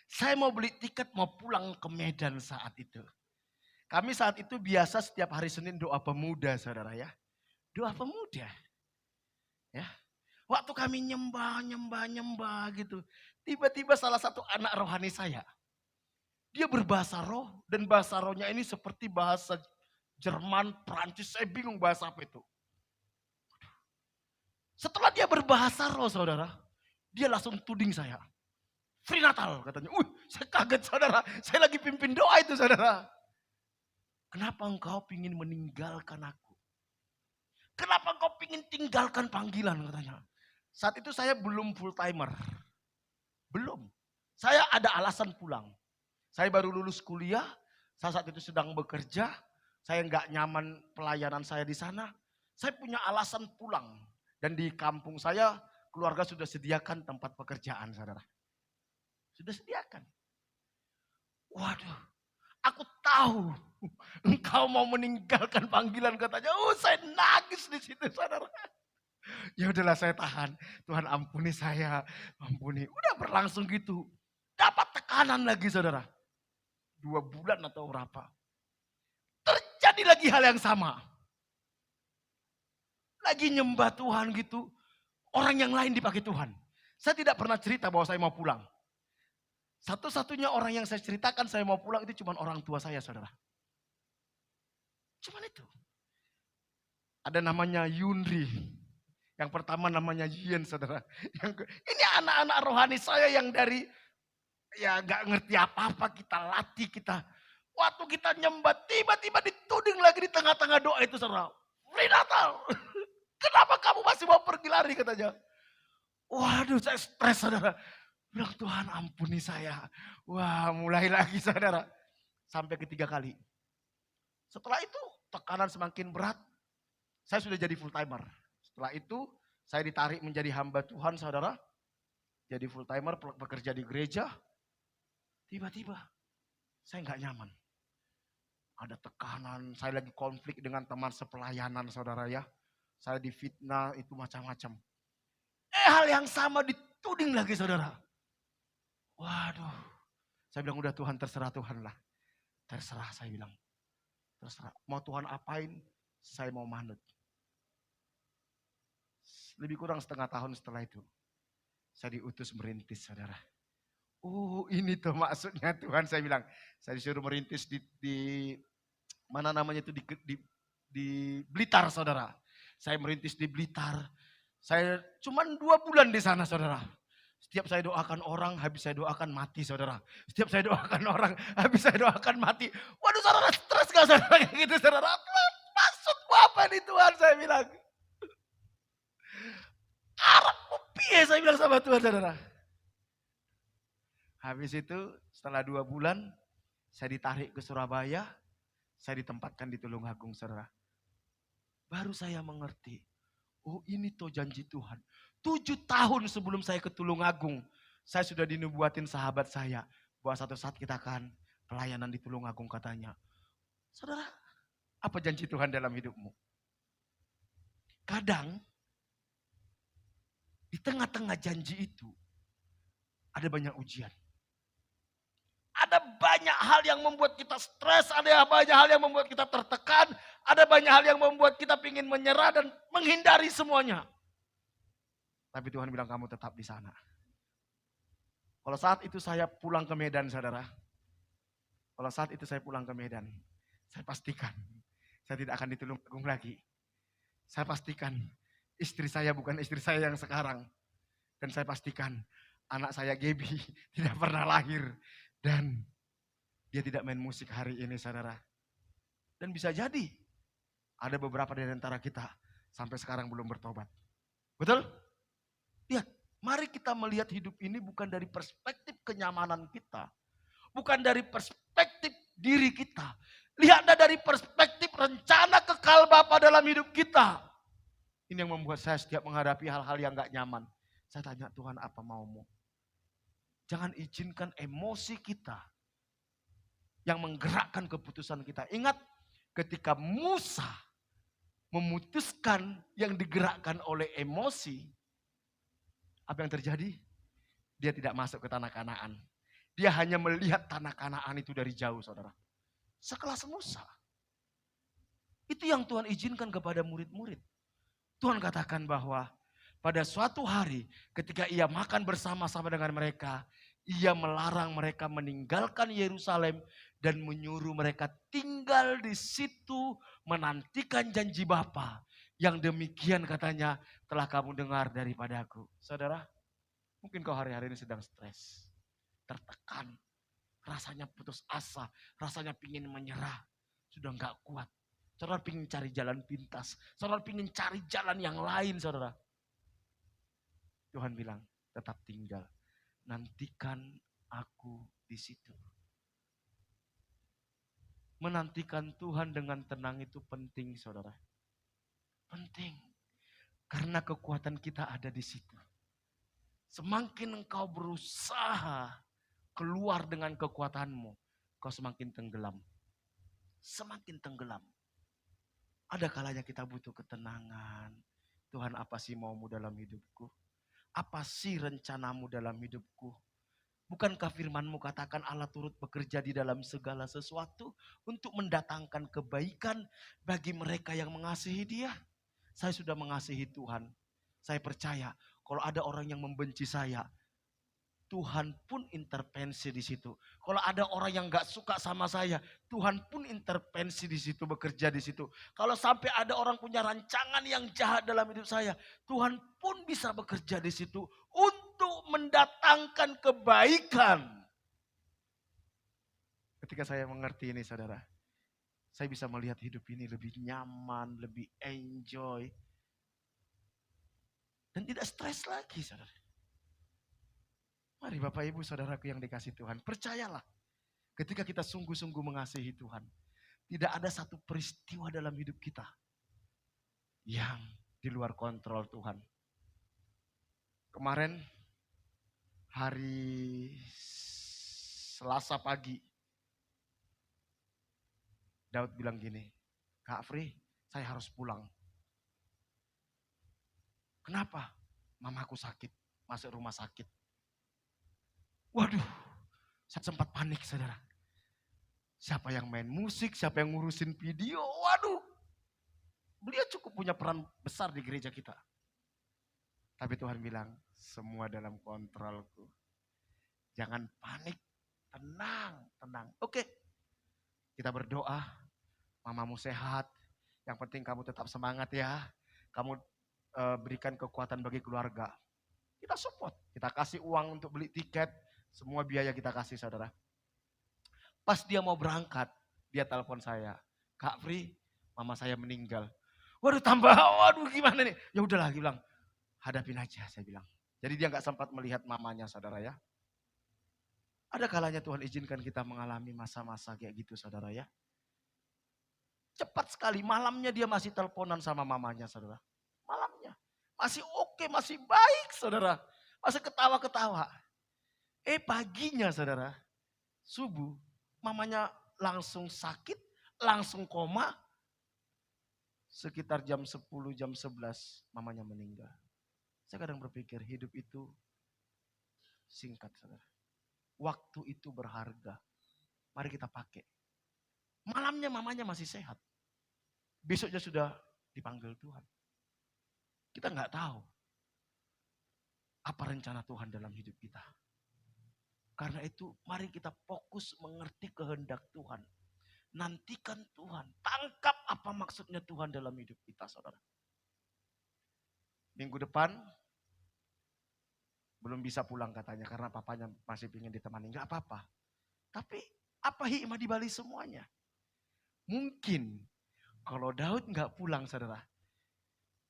Saya mau beli tiket mau pulang ke Medan saat itu. Kami saat itu biasa setiap hari Senin doa pemuda, saudara ya. Doa pemuda. Ya. Waktu kami nyembah gitu. Tiba-tiba salah satu anak rohani saya. Dia berbahasa roh dan bahasa rohnya ini seperti bahasa Jerman, Prancis, saya bingung bahasa apa itu. Setelah dia berbahasa roh, saudara, dia langsung tuding saya. Free Natal katanya. Saya kaget, saudara. Saya lagi pimpin doa itu, saudara. Kenapa engkau ingin meninggalkan aku? Kenapa engkau ingin tinggalkan panggilan, katanya. Saat itu saya belum full timer. Belum. Saya ada alasan pulang. Saya baru lulus kuliah, saya saat itu sedang bekerja, saya nggak nyaman pelayanan saya di sana. Saya punya alasan pulang. Dan di kampung saya, keluarga sudah sediakan tempat pekerjaan, saudara. Sudah sediakan. Waduh, aku tahu engkau mau meninggalkan panggilan, katanya. Saya nangis di situ, saudara. Ya udahlah, saya tahan. Tuhan ampuni saya, ampuni. Udah berlangsung gitu. Dapat tekanan lagi, saudara. 2 bulan atau berapa. Terjadi lagi hal yang sama. Lagi nyembah Tuhan gitu. Orang yang lain dipakai Tuhan. Saya tidak pernah cerita bahwa saya mau pulang. Satu-satunya orang yang saya ceritakan saya mau pulang itu cuma orang tua saya, saudara. Cuman itu. Ada namanya Yunri. Yang pertama namanya Yen, saudara. Ini anak-anak rohani saya yang dari ya gak ngerti apa-apa, kita latih, waktu kita nyembah tiba-tiba dituding lagi di tengah-tengah doa itu, saudara. Free Natal. Kenapa kamu masih mau pergi lari, katanya. Waduh, saya stres, saudara. Bilang, Tuhan ampuni saya. Wah, mulai lagi, saudara. Sampai ke 3 kali. Setelah itu tekanan semakin berat. Saya sudah jadi full timer. Setelah itu saya ditarik menjadi hamba Tuhan, saudara. Jadi full timer, bekerja di gereja. Tiba-tiba saya nggak nyaman. Ada tekanan, saya lagi konflik dengan teman sepelayanan, saudara ya. Saya difitnah, itu macam-macam. Hal yang sama dituding lagi, saudara. Waduh. Saya bilang, udah Tuhan, terserah Tuhan lah. Terserah, saya bilang. Terserah. Mau Tuhan apain, saya mau manut. Lebih kurang setengah tahun setelah itu. Saya diutus merintis, saudara. Ini tuh maksudnya Tuhan, saya bilang. Saya disuruh merintis di mana namanya itu, di Blitar, saudara. Saya merintis di Blitar. Saya cuman 2 bulan di sana, saudara. Setiap saya doakan orang, habis saya doakan mati, saudara. Setiap saya doakan orang, habis saya doakan mati. Waduh, saudara, stres gak, saudara, kayak gitu, saudara. Maksudmu apa nih Tuhan, saya bilang. Arabmu piye, saya bilang sama Tuhan, saudara. Habis itu setelah 2 bulan saya ditarik ke Surabaya, saya ditempatkan di Tulungagung, saudara. Baru saya mengerti, ini tuh janji Tuhan. 7 tahun sebelum saya ke Tulungagung, saya sudah dinubuatin sahabat saya bahwa satu saat kita akan pelayanan di Tulungagung, katanya. Saudara, apa janji Tuhan dalam hidupmu? Kadang di tengah-tengah janji itu ada banyak ujian. Ada banyak hal yang membuat kita stres, ada banyak hal yang membuat kita tertekan, ada banyak hal yang membuat kita ingin menyerah dan menghindari semuanya. Tapi Tuhan bilang, kamu tetap di sana. Kalau saat itu saya pulang ke Medan, saudara. Kalau saat itu saya pulang ke Medan, saya pastikan saya tidak akan di Tulungagung lagi. Saya pastikan istri saya bukan istri saya yang sekarang. Dan saya pastikan anak saya Gaby tidak pernah lahir. Dan dia tidak main musik hari ini, saudara. Dan bisa jadi ada beberapa dari antara kita sampai sekarang belum bertobat. Betul? Lihat, mari kita melihat hidup ini bukan dari perspektif kenyamanan kita. Bukan dari perspektif diri kita. Lihatlah dari perspektif rencana kekal Bapa dalam hidup kita. Ini yang membuat saya setiap menghadapi hal-hal yang gak nyaman. Saya tanya, Tuhan apa maumu? Jangan izinkan emosi kita yang menggerakkan keputusan kita. Ingat ketika Musa memutuskan yang digerakkan oleh emosi, apa yang terjadi? Dia tidak masuk ke tanah Kanaan. Dia hanya melihat tanah Kanaan itu dari jauh, saudara. Sekelas Musa. Itu yang Tuhan izinkan kepada murid-murid. Tuhan katakan bahwa pada suatu hari ketika ia makan bersama-sama dengan mereka, ia melarang mereka meninggalkan Yerusalem dan menyuruh mereka tinggal di situ menantikan janji Bapa. Yang demikian katanya telah kamu dengar daripadaku. Saudara, mungkin kau hari-hari ini sedang stres, tertekan, rasanya putus asa, rasanya pingin menyerah, sudah enggak kuat. Saudara pingin cari jalan pintas, saudara pingin cari jalan yang lain, saudara. Tuhan bilang, tetap tinggal. Nantikan aku di situ. Menantikan Tuhan dengan tenang itu penting, saudara. Penting. Karena kekuatan kita ada di situ. Semakin engkau berusaha keluar dengan kekuatanmu, kau semakin tenggelam. Semakin tenggelam. Ada kalanya kita butuh ketenangan. Tuhan, apa sih maumu dalam hidupku? Apa sih rencanamu dalam hidupku? Bukankah firman-Mu katakan Allah turut bekerja di dalam segala sesuatu untuk mendatangkan kebaikan bagi mereka yang mengasihi Dia? Saya sudah mengasihi Tuhan. Saya percaya kalau ada orang yang membenci saya, Tuhan pun intervensi di situ. Kalau ada orang yang gak suka sama saya, Tuhan pun intervensi di situ, bekerja di situ. Kalau sampai ada orang punya rancangan yang jahat dalam hidup saya, Tuhan pun bisa bekerja di situ untuk mendatangkan kebaikan. Ketika saya mengerti ini, saudara, saya bisa melihat hidup ini lebih nyaman, lebih enjoy, dan tidak stres lagi, saudara. Mari Bapak Ibu Saudaraku yang dikasih Tuhan, percayalah ketika kita sungguh-sungguh mengasihi Tuhan, tidak ada satu peristiwa dalam hidup kita yang di luar kontrol Tuhan. Kemarin hari Selasa pagi, Daud bilang gini, Kak Fri, saya harus pulang. Kenapa? Mamaku sakit, masuk rumah sakit. Waduh, saya sempat panik, saudara. Siapa yang main musik, siapa yang ngurusin video, waduh. Beliau cukup punya peran besar di gereja kita. Tapi Tuhan bilang, semua dalam kontrolku. Jangan panik, tenang. Oke, kita berdoa, mamamu sehat. Yang penting kamu tetap semangat ya. Kamu berikan kekuatan bagi keluarga. Kita support, kita kasih uang untuk beli tiket. Semua biaya kita kasih, saudara. Pas dia mau berangkat, dia telepon saya. Kak Fri, mama saya meninggal. Waduh gimana nih? Ya udahlah, dia bilang, hadapin aja, saya bilang. Jadi dia gak sempat melihat mamanya, saudara ya. Ada kalanya Tuhan izinkan kita mengalami masa-masa kayak gitu, saudara ya. Cepat sekali, malamnya dia masih teleponan sama mamanya, saudara. Malamnya. Masih oke, masih baik, saudara. Masih ketawa-ketawa. Paginya, saudara, subuh, mamanya langsung sakit, langsung koma. Sekitar jam 10, jam 11, mamanya meninggal. Saya kadang berpikir hidup itu singkat, saudara. Waktu itu berharga. Mari kita pakai. Malamnya mamanya masih sehat. Besoknya sudah dipanggil Tuhan. Kita nggak tahu apa rencana Tuhan dalam hidup kita. Karena itu mari kita fokus mengerti kehendak Tuhan. Nantikan Tuhan. Tangkap apa maksudnya Tuhan dalam hidup kita, saudara. Minggu depan belum bisa pulang katanya karena papanya masih ingin ditemani. Enggak apa-apa. Tapi apa hikmah di balik semuanya? Mungkin kalau Daud nggak pulang, saudara.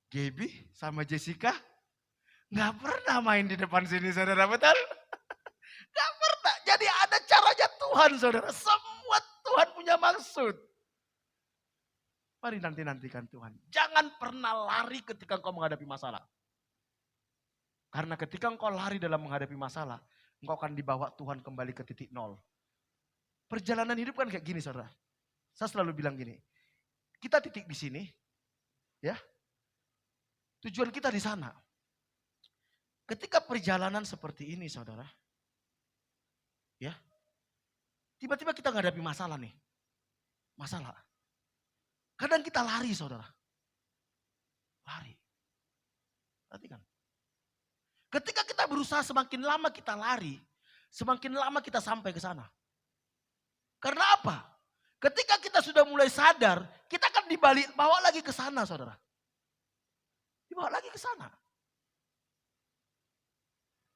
Gaby sama Jessica nggak pernah main di depan sini, saudara, betul? Gak pernah. Jadi ada caranya Tuhan. Tuhan saudara. Semua Tuhan punya maksud. Mari nantikan Tuhan. Jangan pernah lari ketika engkau menghadapi masalah. Karena ketika engkau lari dalam menghadapi masalah, engkau akan dibawa Tuhan kembali ke titik nol. Perjalanan hidup kan kayak gini saudara. Saya selalu bilang gini, kita titik di sini, ya. Tujuan kita di sana. Ketika perjalanan seperti ini saudara, ya, tiba-tiba kita menghadapi masalah nih. Masalah. Kadang kita lari saudara. Lari. Perhatikan. Ketika kita berusaha semakin lama kita lari, semakin lama kita sampai ke sana. Karena apa? Ketika kita sudah mulai sadar, kita akan bawa lagi ke sana saudara. Dibawa lagi ke sana.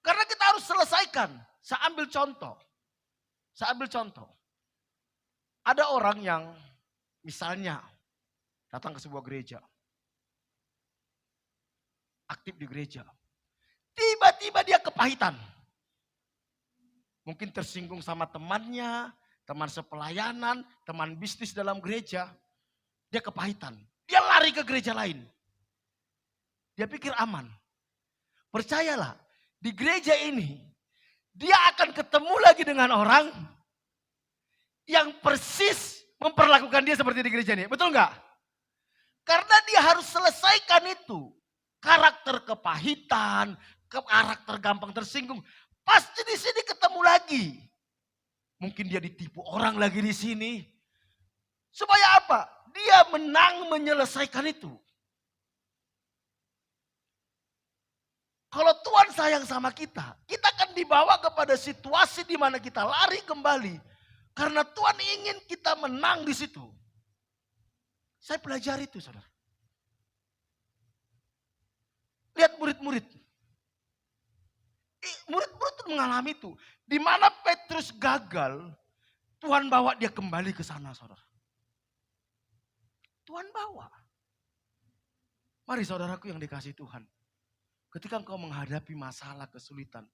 Karena kita harus selesaikan. Saya ambil contoh. Ada orang yang misalnya datang ke sebuah gereja. Aktif di gereja. Tiba-tiba dia kepahitan. Mungkin tersinggung sama temannya, teman sepelayanan, teman bisnis dalam gereja. Dia kepahitan. Dia lari ke gereja lain. Dia pikir aman. Percayalah, di gereja ini dia akan ketemu lagi dengan orang yang persis memperlakukan dia seperti di gereja ini. Betul nggak? Karena dia harus selesaikan itu. Karakter kepahitan, karakter gampang tersinggung. Pasti di sini ketemu lagi. Mungkin dia ditipu orang lagi di sini. Supaya apa? Dia menang menyelesaikan itu. Kalau Tuhan sayang sama kita akan dibawa kepada situasi di mana kita lari kembali. Karena Tuhan ingin kita menang di situ. Saya pelajari itu saudara. Lihat murid-murid. Murid-murid itu mengalami itu. Di mana Petrus gagal, Tuhan bawa dia kembali ke sana saudara. Tuhan bawa. Mari saudaraku yang dikasihi Tuhan. Ketika engkau menghadapi masalah kesulitan,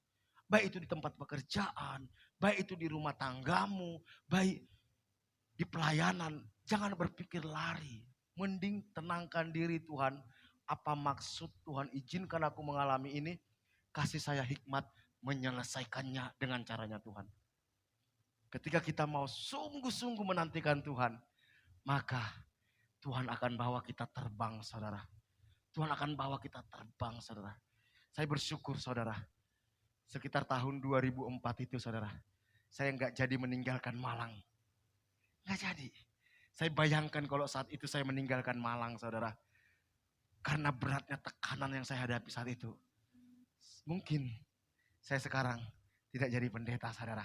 baik itu di tempat pekerjaan, baik itu di rumah tanggamu, baik di pelayanan, jangan berpikir lari. Mending tenangkan diri Tuhan. Apa maksud Tuhan izinkan aku mengalami ini? Kasih saya hikmat menyelesaikannya dengan caranya Tuhan. Ketika kita mau sungguh-sungguh menantikan Tuhan, maka Tuhan akan bawa kita terbang saudara. Tuhan akan bawa kita terbang saudara. Saya bersyukur saudara, sekitar tahun 2004 itu saudara, saya nggak jadi meninggalkan Malang. Nggak jadi. Saya bayangkan kalau saat itu saya meninggalkan Malang saudara. Karena beratnya tekanan yang saya hadapi saat itu. Mungkin saya sekarang tidak jadi pendeta saudara.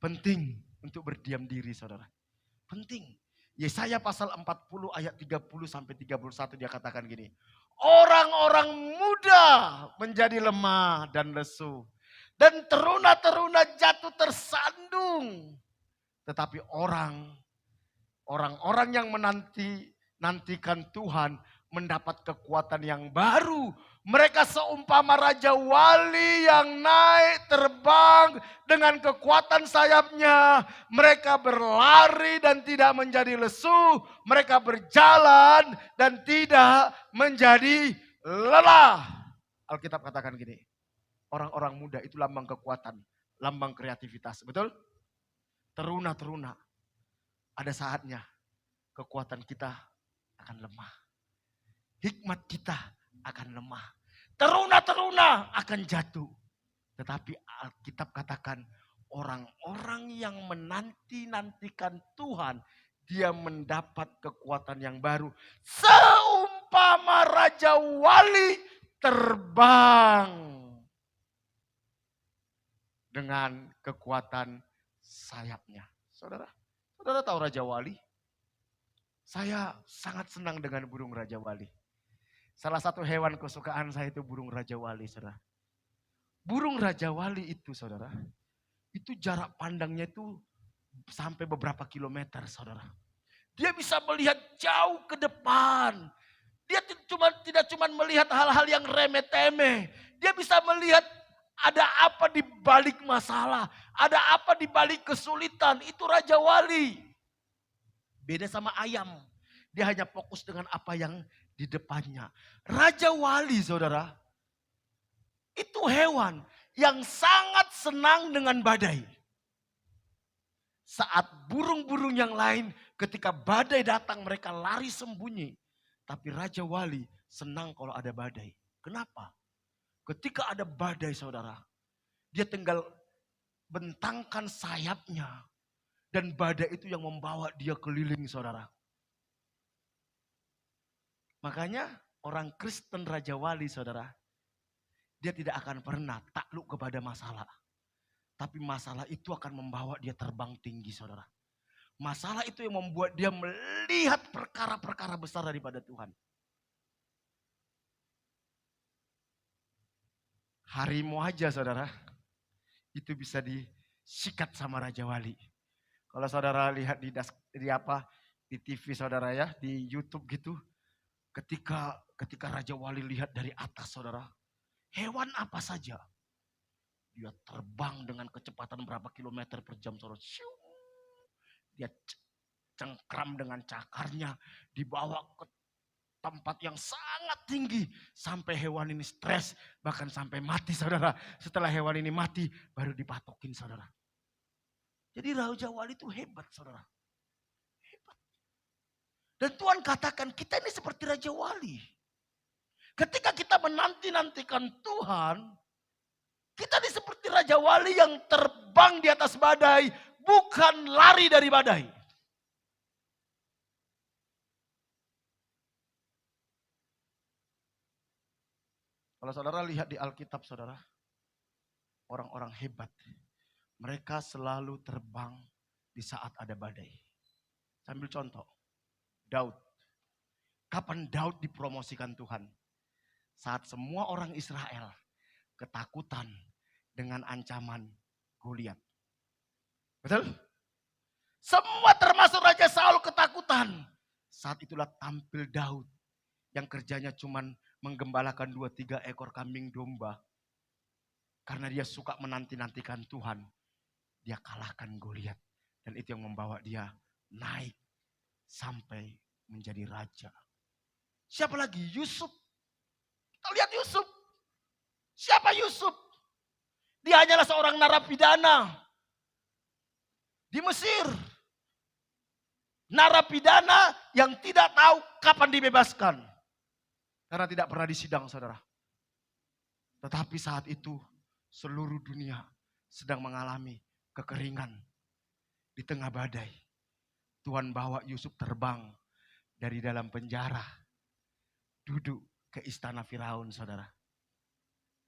Penting untuk berdiam diri saudara. Penting. Yesaya pasal 40 ayat 30 sampai 31 dia katakan gini. Orang-orang muda menjadi lemah dan lesu. Dan teruna-teruna jatuh tersandung. Tetapi orang-orang yang nantikan Tuhan mendapat kekuatan yang baru. Mereka seumpama Raja Wali yang naik terbang dengan kekuatan sayapnya. Mereka berlari dan tidak menjadi lesu. Mereka berjalan dan tidak menjadi lelah. Alkitab katakan gini. Orang-orang muda itu lambang kekuatan, lambang kreativitas. Betul? Teruna-teruna. Ada saatnya kekuatan kita akan lemah. Hikmat kita akan lemah. Teruna-teruna akan jatuh. Tetapi Alkitab katakan orang-orang yang menanti-nantikan Tuhan, dia mendapat kekuatan yang baru. Seumpama Raja Wali terbang dengan kekuatan sayapnya. Saudara tahu Raja Wali? Saya sangat senang dengan burung Raja Wali. Salah satu hewan kesukaan saya itu burung Raja Wali, saudara. Burung Raja Wali itu, saudara, itu jarak pandangnya itu sampai beberapa kilometer, saudara. Dia bisa melihat jauh ke depan. Dia tidak cuma melihat hal-hal yang remeh-temeh. Dia bisa melihat Ada apa di balik masalah? Ada apa di balik kesulitan? Itu Raja Wali. Beda sama ayam. Dia hanya fokus dengan apa yang di depannya. Raja Wali, saudara, itu hewan yang sangat senang dengan badai. Saat burung-burung yang lain ketika badai datang mereka lari sembunyi. Tapi Raja Wali senang kalau ada badai. Kenapa? Ketika ada badai, saudara, dia tinggal bentangkan sayapnya. Dan badai itu yang membawa dia keliling, saudara. Makanya orang Kristen Raja Wali, saudara, dia tidak akan pernah takluk kepada masalah. Tapi masalah itu akan membawa dia terbang tinggi, saudara. Masalah itu yang membuat dia melihat perkara-perkara besar daripada Tuhan. Harimau aja, saudara, itu bisa disikat sama Raja Wali. Kalau saudara lihat di TV, saudara ya, di YouTube gitu, ketika Raja Wali lihat dari atas, saudara, hewan apa saja, dia terbang dengan kecepatan berapa kilometer per jam, saudara. Dia cengkram dengan cakarnya, dibawa ke tempat yang sangat tinggi. Sampai hewan ini stres, bahkan sampai mati, saudara. Setelah hewan ini mati, baru dipatokin, saudara. Jadi Raja Wali itu hebat, saudara. Hebat. Dan Tuhan katakan kita ini seperti Raja Wali. Ketika kita menanti-nantikan Tuhan, kita ini seperti Raja Wali yang terbang di atas badai, bukan lari dari badai. Kalau saudara lihat di Alkitab, saudara, orang-orang hebat, mereka selalu terbang di saat ada badai. Sambil contoh, Daud. Kapan Daud dipromosikan Tuhan? Saat semua orang Israel ketakutan dengan ancaman Goliat. Betul? Semua termasuk Raja Saul ketakutan. Saat itulah tampil Daud yang kerjanya cuman menggembalakan 2-3 ekor kambing domba. Karena dia suka menanti-nantikan Tuhan. Dia kalahkan Goliat. Dan itu yang membawa dia naik sampai menjadi raja. Siapa lagi? Yusuf. Kita lihat Yusuf. Siapa Yusuf? Dia hanyalah seorang narapidana di Mesir. Narapidana yang tidak tahu kapan dibebaskan. Karena tidak pernah disidang, saudara. Tetapi saat itu seluruh dunia sedang mengalami kekeringan. Di tengah badai. Tuhan bawa Yusuf terbang dari dalam penjara. Duduk ke istana Firaun, saudara.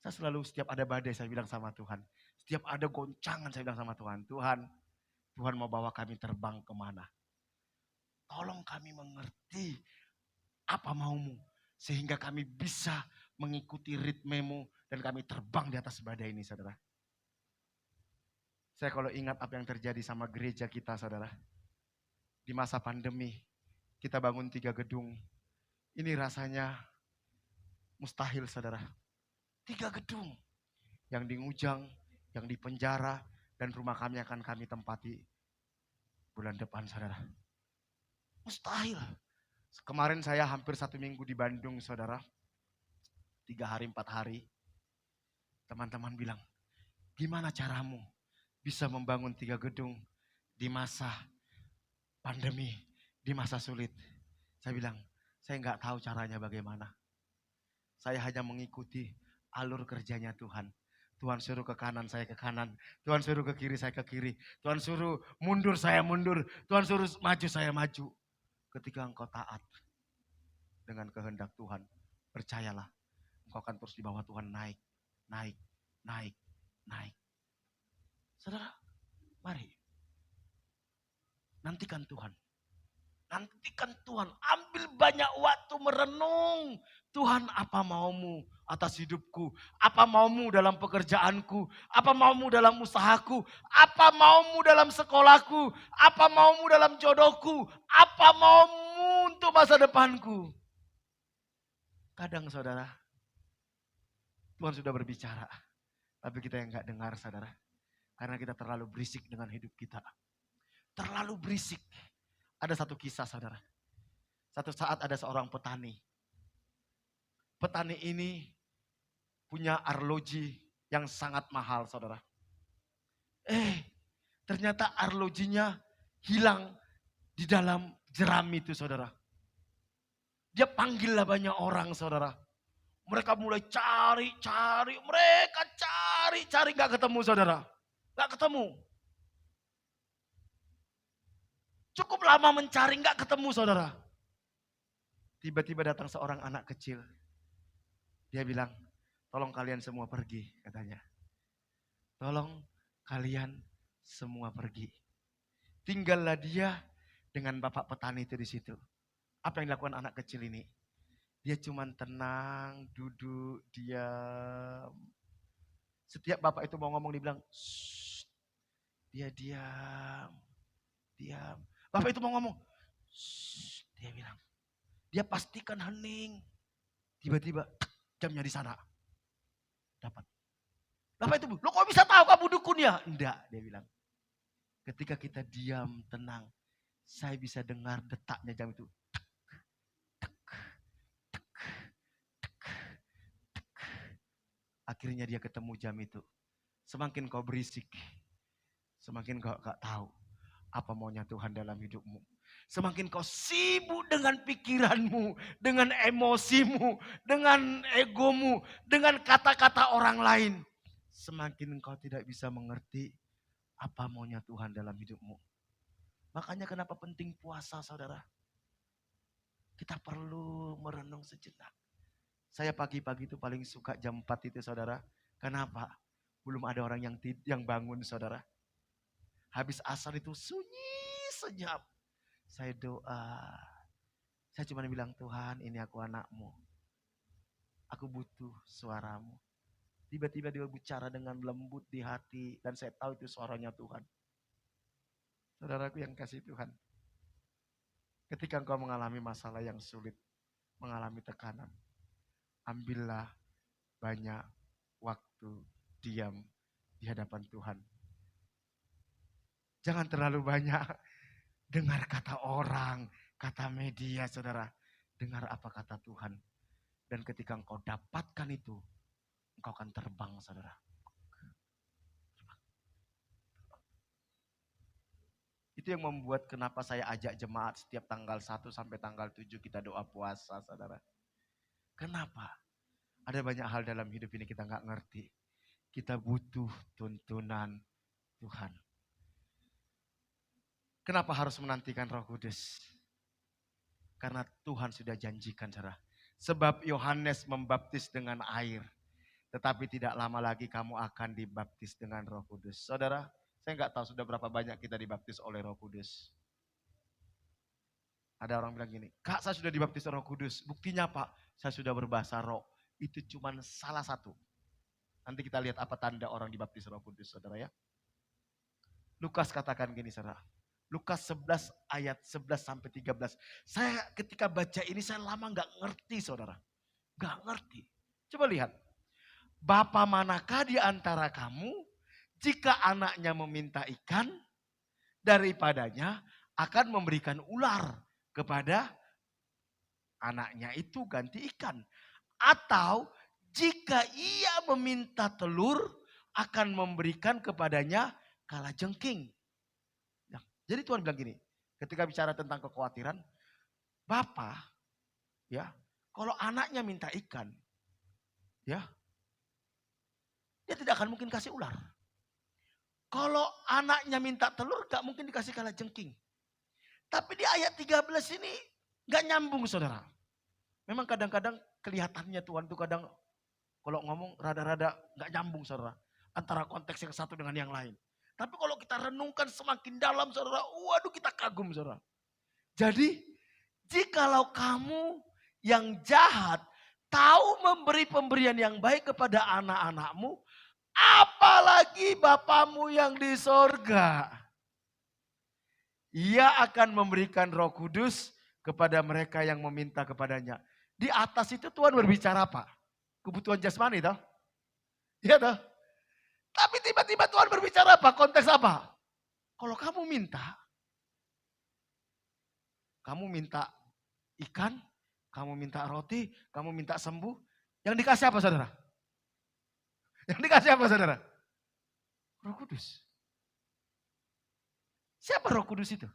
Saya selalu setiap ada badai saya bilang sama Tuhan. Setiap ada goncangan saya bilang sama Tuhan. Tuhan mau bawa kami terbang kemana? Tolong kami mengerti apa maumu. Sehingga kami bisa mengikuti ritmemu dan kami terbang di atas badai ini, saudara. Saya kalau ingat apa yang terjadi sama gereja kita, saudara. Di masa pandemi kita bangun 3 gedung. Ini rasanya mustahil, saudara. 3 gedung. Yang di Ngujang, yang di penjara, dan rumah kami akan kami tempati bulan depan, saudara. Mustahil. Kemarin saya hampir 1 minggu di Bandung, saudara. 3 hari, 4 hari. Teman-teman bilang, gimana caramu bisa membangun 3 gedung di masa pandemi, di masa sulit? Saya bilang, saya nggak tahu caranya bagaimana. Saya hanya mengikuti alur kerjanya Tuhan. Tuhan suruh ke kanan, saya ke kanan. Tuhan suruh ke kiri, saya ke kiri. Tuhan suruh mundur, saya mundur. Tuhan suruh maju, saya maju. Ketika engkau taat dengan kehendak Tuhan, percayalah, engkau akan terus di bawah Tuhan naik, naik, naik, naik. Saudara, mari. Nantikan Tuhan. Nantikan Tuhan, ambil banyak waktu merenung. Tuhan, apa maumu atas hidupku? Apa maumu dalam pekerjaanku? Apa maumu dalam usahaku? Apa maumu dalam sekolahku? Apa maumu dalam jodohku? Apa maumu untuk masa depanku? Kadang, saudara, Tuhan sudah berbicara. Tapi kita yang gak dengar saudara. Karena kita terlalu berisik dengan hidup kita. Terlalu berisik. Ada satu kisah saudara. Satu saat ada seorang petani. Petani ini punya arloji yang sangat mahal saudara. Ternyata arlojinya hilang di dalam jerami itu saudara. Dia panggillah banyak orang saudara. Mereka mulai cari, mereka cari, gak ketemu saudara. Gak ketemu. Cukup lama mencari, gak ketemu saudara. Tiba-tiba datang seorang anak kecil. Dia bilang, tolong kalian semua pergi katanya. Tolong kalian semua pergi. Tinggallah dia dengan bapak petani itu di situ. Apa yang dilakukan anak kecil ini? Dia cuman tenang, duduk, diam. Setiap bapak itu mau ngomong dibilang, shh, dia diam. Bapak itu mau ngomong, shh, dia bilang. Dia pastikan hening. Tiba-tiba jamnya di sana. Dapat. Bapak itu, lo kok bisa tahu kamu dukun ya? Enggak, dia bilang. Ketika kita diam, tenang, saya bisa dengar detaknya jam itu. Akhirnya dia ketemu jam itu. Semakin kau berisik, semakin kau gak tahu apa maunya Tuhan dalam hidupmu. Semakin kau sibuk dengan pikiranmu, dengan emosimu, dengan egomu, dengan kata-kata orang lain. Semakin kau tidak bisa mengerti apa maunya Tuhan dalam hidupmu. Makanya kenapa penting puasa saudara. Kita perlu merenung sejenak. Saya pagi-pagi itu paling suka jam 4 itu saudara. Kenapa? Belum ada orang yang bangun saudara. Habis asar itu sunyi senyap. Saya doa. Saya cuma bilang, Tuhan ini aku anakmu. Aku butuh suaramu. Tiba-tiba dia bicara dengan lembut di hati. Dan saya tahu itu suaranya Tuhan. Saudaraku yang kasih Tuhan. Ketika engkau mengalami masalah yang sulit. Mengalami tekanan. Ambillah banyak waktu diam di hadapan Tuhan. Jangan terlalu banyak dengar kata orang, kata media saudara. Dengar apa kata Tuhan. Dan ketika engkau dapatkan itu, engkau akan terbang saudara. Itu yang membuat kenapa saya ajak jemaat setiap tanggal 1 sampai tanggal 7 kita doa puasa saudara. Kenapa? Ada banyak hal dalam hidup ini kita nggak ngerti. Kita butuh tuntunan Tuhan. Kenapa harus menantikan Roh Kudus? Karena Tuhan sudah janjikan saudara. Sebab Yohanes membaptis dengan air. Tetapi tidak lama lagi kamu akan dibaptis dengan Roh Kudus. Saudara, saya nggak tahu sudah berapa banyak kita dibaptis oleh Roh Kudus. Ada orang bilang gini, Kak saya sudah dibaptis Roh Kudus. Buktinya apa? Saya sudah berbahasa roh. Itu cuma salah satu. Nanti kita lihat apa tanda orang dibaptis Roh Kudus, saudara ya. Lukas katakan gini, saudara. Lukas 11 ayat 11 sampai 13. Saya ketika baca ini saya lama nggak ngerti, saudara. Nggak ngerti. Coba lihat. Bapa manakah di antara kamu jika anaknya meminta ikan daripadanya akan memberikan ular kepada anaknya itu ganti ikan. Atau jika ia meminta telur akan memberikan kepadanya kalajengking. Nah, jadi Tuhan bilang gini, ketika bicara tentang kekhawatiran, Bapak ya, kalau anaknya minta ikan, ya, dia tidak akan mungkin kasih ular. Kalau anaknya minta telur, gak mungkin dikasih kalajengking. Tapi di ayat 13 ini gak nyambung saudara. Memang kadang-kadang kelihatannya Tuhan itu kadang kalau ngomong rada-rada gak nyambung saudara. Antara konteks yang satu dengan yang lain. Tapi kalau kita renungkan semakin dalam saudara, waduh kita kagum saudara. Jadi jikalau kamu yang jahat tahu memberi pemberian yang baik kepada anak-anakmu, apalagi Bapamu yang di sorga. Ia akan memberikan Roh Kudus kepada mereka yang meminta kepadanya. Di atas itu Tuhan berbicara apa? Kebutuhan jasmani toh? Iya toh? Tapi tiba-tiba Tuhan berbicara apa? Konteks apa? Kalau kamu minta ikan, kamu minta roti, kamu minta sembuh. Yang dikasih apa saudara? Yang dikasih apa saudara? Roh Kudus. Siapa Roh Kudus itu?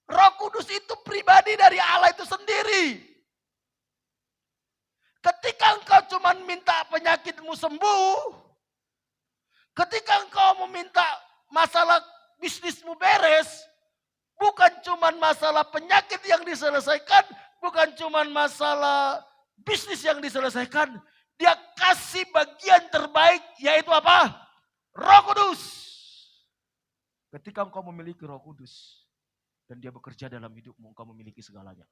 Roh Kudus itu pribadi dari Allah itu sendiri. Ketika engkau cuma minta penyakitmu sembuh, ketika engkau meminta masalah bisnismu beres, bukan cuma masalah penyakit yang diselesaikan, bukan cuma masalah bisnis yang diselesaikan, dia kasih bagian terbaik, yaitu apa? Roh Kudus. Ketika engkau memiliki Roh Kudus, dan dia bekerja dalam hidupmu, engkau memiliki segalanya.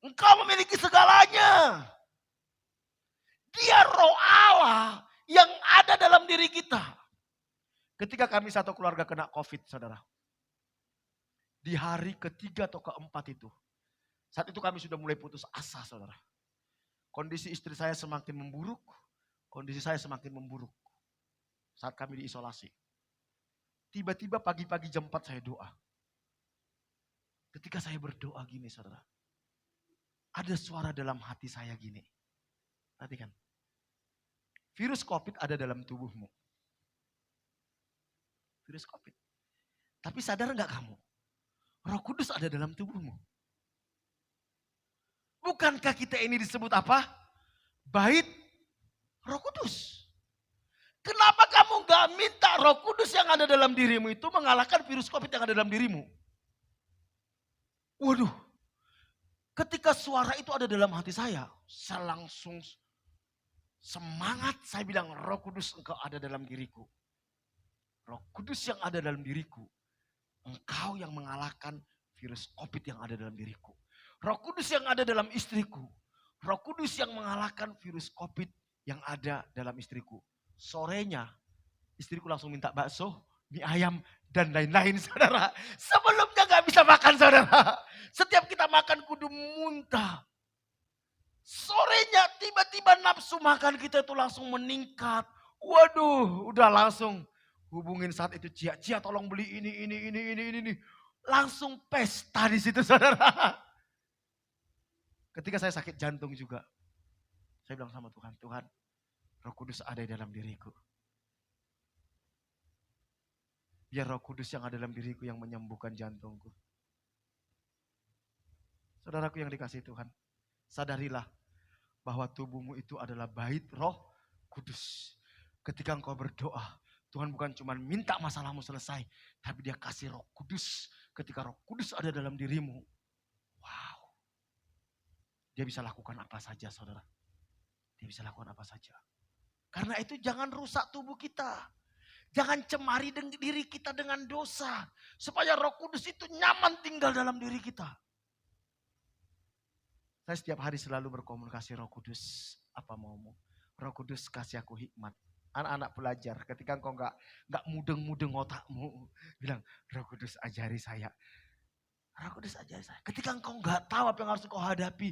Engkau memiliki segalanya. Dia Roh Allah yang ada dalam diri kita. Ketika kami satu keluarga kena COVID, saudara. Di hari ketiga atau keempat itu. Saat itu kami sudah mulai putus asa, saudara. Kondisi istri saya semakin memburuk. Kondisi saya semakin memburuk. Saat kami diisolasi. Tiba-tiba pagi-pagi jam 4 saya doa. Ketika saya berdoa gini, saudara. Ada suara dalam hati saya gini. Perhatikan. Virus COVID ada dalam tubuhmu. Virus COVID. Tapi sadar enggak kamu? Roh Kudus ada dalam tubuhmu. Bukankah kita ini disebut apa? Bait Roh Kudus. Kenapa kamu enggak minta Roh Kudus yang ada dalam dirimu itu mengalahkan virus COVID yang ada dalam dirimu? Waduh. Ketika suara itu ada dalam hati saya langsung semangat. Saya bilang, Roh Kudus engkau ada dalam diriku. Roh Kudus yang ada dalam diriku. Engkau yang mengalahkan virus COVID yang ada dalam diriku. Roh Kudus yang ada dalam istriku. Roh Kudus yang mengalahkan virus COVID yang ada dalam istriku. Sorenya istriku langsung minta bakso, mie ayam, dan lain-lain saudara. Sebelumnya gak bisa makan saudara. Setiap kita makan kudu muntah. Sorenya tiba-tiba nafsu makan kita itu langsung meningkat. Waduh, udah langsung hubungin saat itu Cia tolong beli ini. Langsung pesta di situ saudara. Ketika saya sakit jantung juga. Saya bilang sama Tuhan, Tuhan Roh Kudus ada di dalam diriku. Biar Roh Kudus yang ada dalam diriku yang menyembuhkan jantungku. Saudaraku yang dikasihi Tuhan, sadarilah bahwa tubuhmu itu adalah bait Roh Kudus. Ketika engkau berdoa, Tuhan bukan cuma minta masalahmu selesai, tapi dia kasih Roh Kudus. Ketika Roh Kudus ada dalam dirimu, wow. Dia bisa lakukan apa saja saudara. Dia bisa lakukan apa saja. Karena itu jangan rusak tubuh kita. Jangan cemari diri kita dengan dosa. Supaya Roh Kudus itu nyaman tinggal dalam diri kita. Saya setiap hari selalu berkomunikasi Roh Kudus. Apa maumu? Roh Kudus kasih aku hikmat. Anak-anak belajar ketika engkau enggak mudeng-mudeng otakmu. Bilang, Roh Kudus ajari saya. Roh Kudus ajari saya. Ketika engkau enggak tahu apa yang harus engkau hadapi.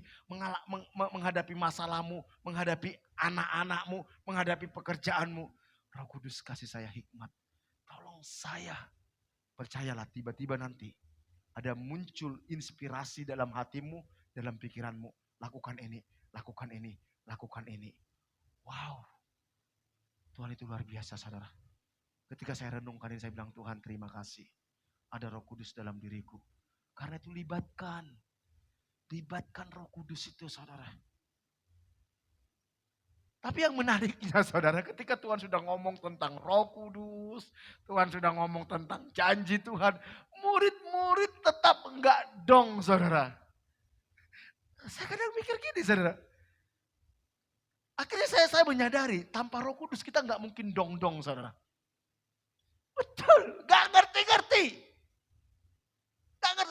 Menghadapi masalahmu. Menghadapi anak-anakmu. Menghadapi pekerjaanmu. Roh Kudus kasih saya hikmat. Tolong saya. Percayalah tiba-tiba nanti. Ada muncul inspirasi dalam hatimu. Dalam pikiranmu, lakukan ini, lakukan ini, lakukan ini. Wow, Tuhan itu luar biasa saudara. Ketika saya renungkan ini saya bilang Tuhan terima kasih. Ada Roh Kudus dalam diriku. Karena itu libatkan Roh Kudus itu saudara. Tapi yang menariknya saudara ketika Tuhan sudah ngomong tentang Roh Kudus. Tuhan sudah ngomong tentang janji Tuhan. Murid-murid tetap enggak dong saudara. Saya kadang mikir gini saudara. Akhirnya saya menyadari tanpa Roh Kudus kita nggak mungkin dong-dong saudara. Betul, nggak ngerti-ngerti.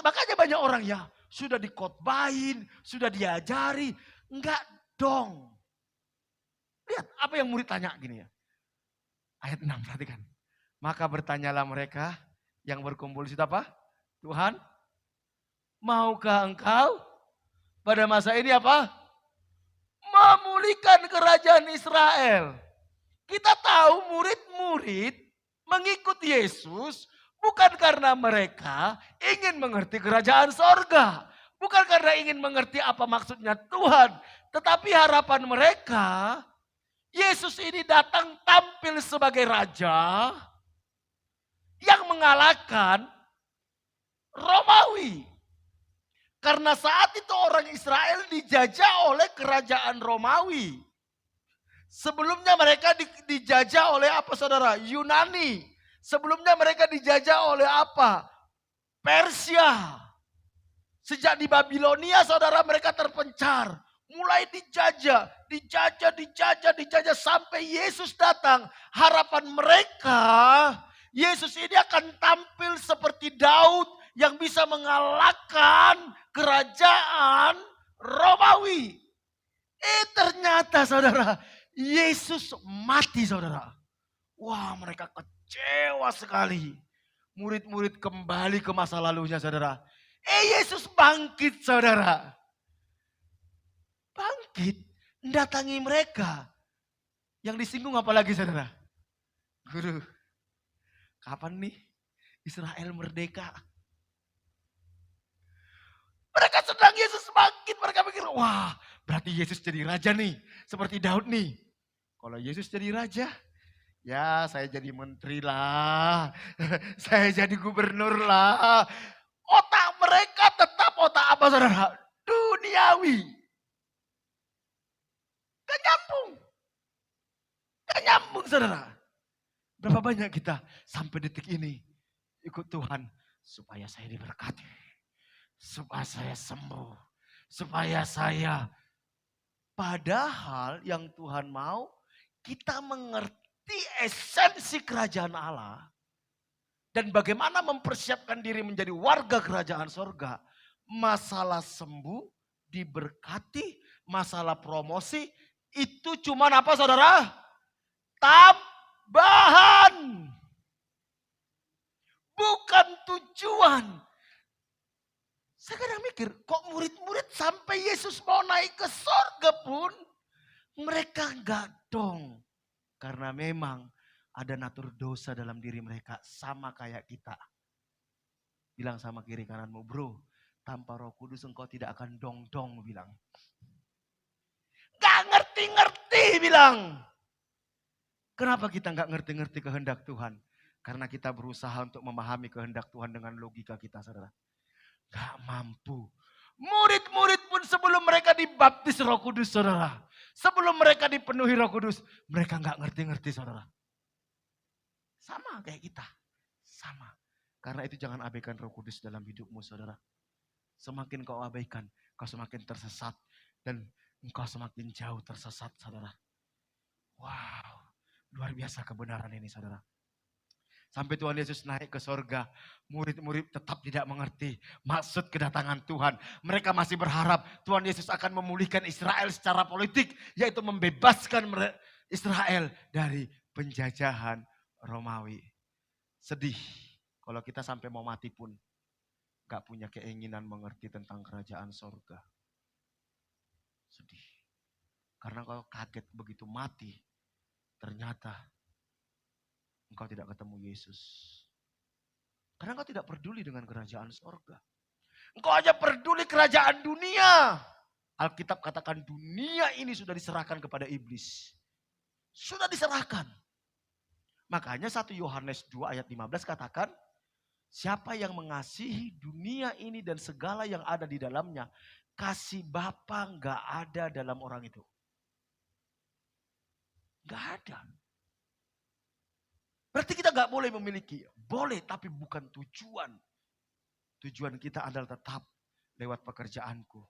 Makanya banyak orang ya sudah dikotbahin, sudah diajari, nggak dong. Lihat apa yang murid tanya gini ya. Ayat 6 perhatikan. Maka bertanyalah mereka yang berkumpul di situ apa? Tuhan, maukah engkau pada masa ini apa? memulihkan kerajaan Israel. Kita tahu murid-murid mengikuti Yesus bukan karena mereka ingin mengerti kerajaan sorga. Bukan karena ingin mengerti apa maksudnya Tuhan. Tetapi harapan mereka, Yesus ini datang tampil sebagai raja yang mengalahkan Romawi. Karena saat itu orang Israel dijajah oleh kerajaan Romawi. Sebelumnya mereka dijajah oleh apa saudara? Yunani. Sebelumnya mereka dijajah oleh apa? Persia. Sejak di Babilonia saudara mereka terpencar. Mulai dijajah sampai Yesus datang. Harapan mereka, Yesus ini akan tampil seperti Daud yang bisa mengalahkan kerajaan Romawi. Ternyata saudara, Yesus mati saudara. Wah, mereka kecewa sekali. Murid-murid kembali ke masa lalunya saudara. Yesus bangkit saudara. Bangkit, mendatangi mereka. Yang disinggung apa lagi saudara? Guru, kapan nih Israel merdeka? Mereka senang Yesus bangkit. Mereka pikir, wah berarti Yesus jadi raja nih. Seperti Daud nih. Kalau Yesus jadi raja, ya saya jadi menteri lah. Saya jadi gubernur lah. Otak mereka tetap otak apa saudara? Duniawi. Gak nyambung. Gak nyambung saudara. Berapa banyak kita sampai detik ini ikut Tuhan. Supaya saya diberkati. Supaya saya sembuh. Supaya saya. Padahal yang Tuhan mau kita mengerti esensi kerajaan Allah. Dan bagaimana mempersiapkan diri menjadi warga kerajaan sorga. Masalah sembuh, diberkati, masalah promosi. Itu cuma apa saudara? Tambahan. Bukan tujuan. Saya kadang mikir, kok murid-murid sampai Yesus mau naik ke sorga pun. Mereka enggak dong. Karena memang ada natur dosa dalam diri mereka. Sama kayak kita. Bilang sama kiri kananmu, bro. Tanpa Roh Kudus engkau tidak akan dong-dong bilang. Gak ngerti-ngerti bilang. Kenapa kita gak ngerti-ngerti kehendak Tuhan? Karena kita berusaha untuk memahami kehendak Tuhan dengan logika kita saudara. Gak mampu. Murid-murid pun sebelum mereka dibaptis Roh Kudus saudara. Sebelum mereka dipenuhi Roh Kudus. Mereka gak ngerti-ngerti saudara. Sama kayak kita. Sama. Karena itu jangan abaikan Roh Kudus dalam hidupmu saudara. Semakin kau abaikan, kau semakin tersesat. Dan engkau semakin jauh tersesat saudara. Wow, luar biasa kebenaran ini saudara. Sampai Tuhan Yesus naik ke sorga, murid-murid tetap tidak mengerti maksud kedatangan Tuhan. Mereka masih berharap Tuhan Yesus akan memulihkan Israel secara politik, yaitu membebaskan Israel dari penjajahan Romawi. Sedih kalau kita sampai mau mati pun gak punya keinginan mengerti tentang kerajaan sorga. Sedih. Karena kalau kaget begitu mati, ternyata engkau tidak ketemu Yesus. Karena engkau tidak peduli dengan kerajaan sorga. Engkau hanya peduli kerajaan dunia. Alkitab katakan dunia ini sudah diserahkan kepada iblis. Sudah diserahkan. Makanya 1 Yohanes 2 ayat 15 katakan, siapa yang mengasihi dunia ini dan segala yang ada di dalamnya, kasih Bapa gak ada dalam orang itu. Gak ada. Berarti kita gak boleh memiliki. Boleh tapi bukan tujuan. Tujuan kita adalah tetap lewat pekerjaanku.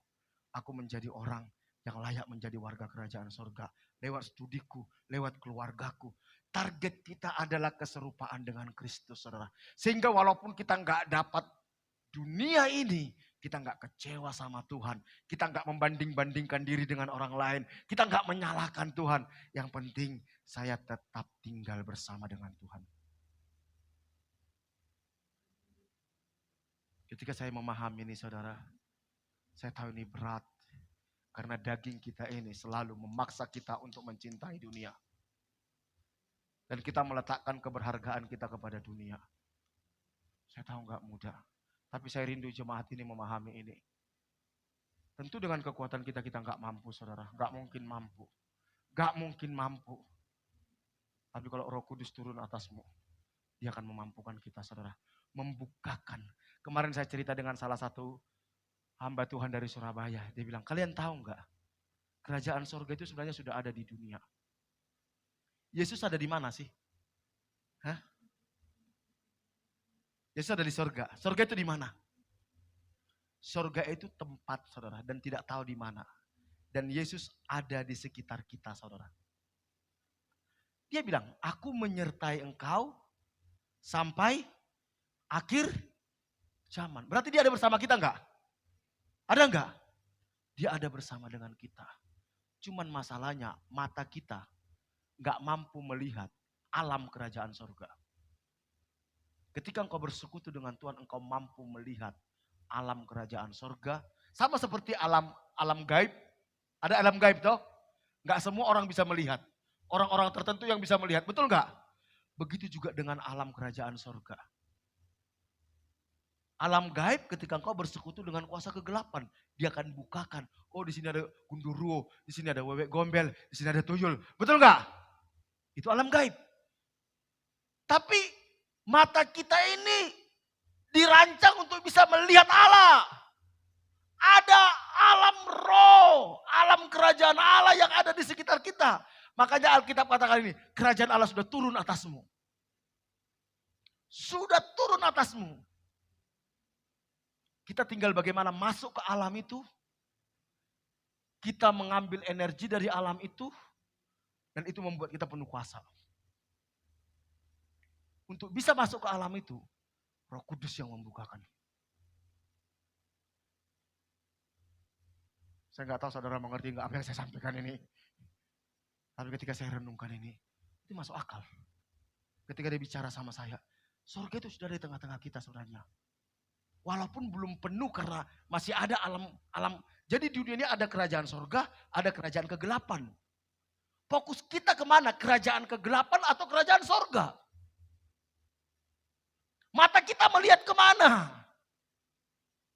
Aku menjadi orang yang layak menjadi warga kerajaan sorga. Lewat studiku, lewat keluargaku. Target kita adalah keserupaan dengan Kristus saudara. Sehingga walaupun kita gak dapat dunia ini, kita gak kecewa sama Tuhan. Kita gak membanding-bandingkan diri dengan orang lain. Kita gak menyalahkan Tuhan. Yang penting saya tetap tinggal bersama dengan Tuhan. Ketika saya memahami ini saudara, saya tahu ini berat. Karena daging kita ini selalu memaksa kita untuk mencintai dunia. Dan kita meletakkan keberhargaan kita kepada dunia. Saya tahu nggak mudah. Tapi saya rindu jemaat ini memahami ini. Tentu dengan kekuatan kita nggak mampu, saudara. Nggak mungkin mampu. Nggak mungkin mampu. Tapi kalau Roh Kudus turun atasmu, Dia akan memampukan kita, saudara. Membukakan. Kemarin saya cerita dengan salah satu hamba Tuhan dari Surabaya. Dia bilang, kalian tahu nggak? Kerajaan sorga itu sebenarnya sudah ada di dunia. Yesus ada di mana sih? Hah? Yesus ada di sorga. Sorga itu di mana? Sorga itu tempat, saudara, dan tidak tahu di mana. Dan Yesus ada di sekitar kita, saudara. Dia bilang, aku menyertai engkau sampai akhir zaman. Berarti dia ada bersama kita enggak? Ada enggak? Dia ada bersama dengan kita. Cuman masalahnya mata kita enggak mampu melihat alam kerajaan sorga. Ketika engkau bersekutu dengan Tuhan, engkau mampu melihat alam kerajaan sorga. Sama seperti alam gaib. Ada alam gaib toh? Enggak semua orang bisa melihat. Orang-orang tertentu yang bisa melihat, betul enggak? Begitu juga dengan alam kerajaan sorga. Alam gaib ketika engkau bersekutu dengan kuasa kegelapan, dia akan bukakan. Oh, di sini ada gundurwo, di sini ada wewe gombel, di sini ada tuyul. Betul enggak? Itu alam gaib. Tapi mata kita ini dirancang untuk bisa melihat Allah. Ada alam roh, alam kerajaan Allah yang ada di sekitar kita. Makanya Alkitab katakan ini, kerajaan Allah sudah turun atasmu. Sudah turun atasmu. Kita tinggal bagaimana masuk ke alam itu. Kita mengambil energi dari alam itu. Dan itu membuat kita penuh kuasa. Untuk bisa masuk ke alam itu, Roh Kudus yang membukakan. Saya nggak tahu saudara mengerti nggak apa yang saya sampaikan ini. Tapi ketika saya renungkan ini, itu masuk akal. Ketika dia bicara sama saya, surga itu sudah di tengah-tengah kita saudaranya. Walaupun belum penuh karena masih ada alam. Jadi di dunia ini ada kerajaan surga, ada kerajaan kegelapan. Fokus kita kemana? Kerajaan kegelapan atau kerajaan surga? Mata kita melihat kemana?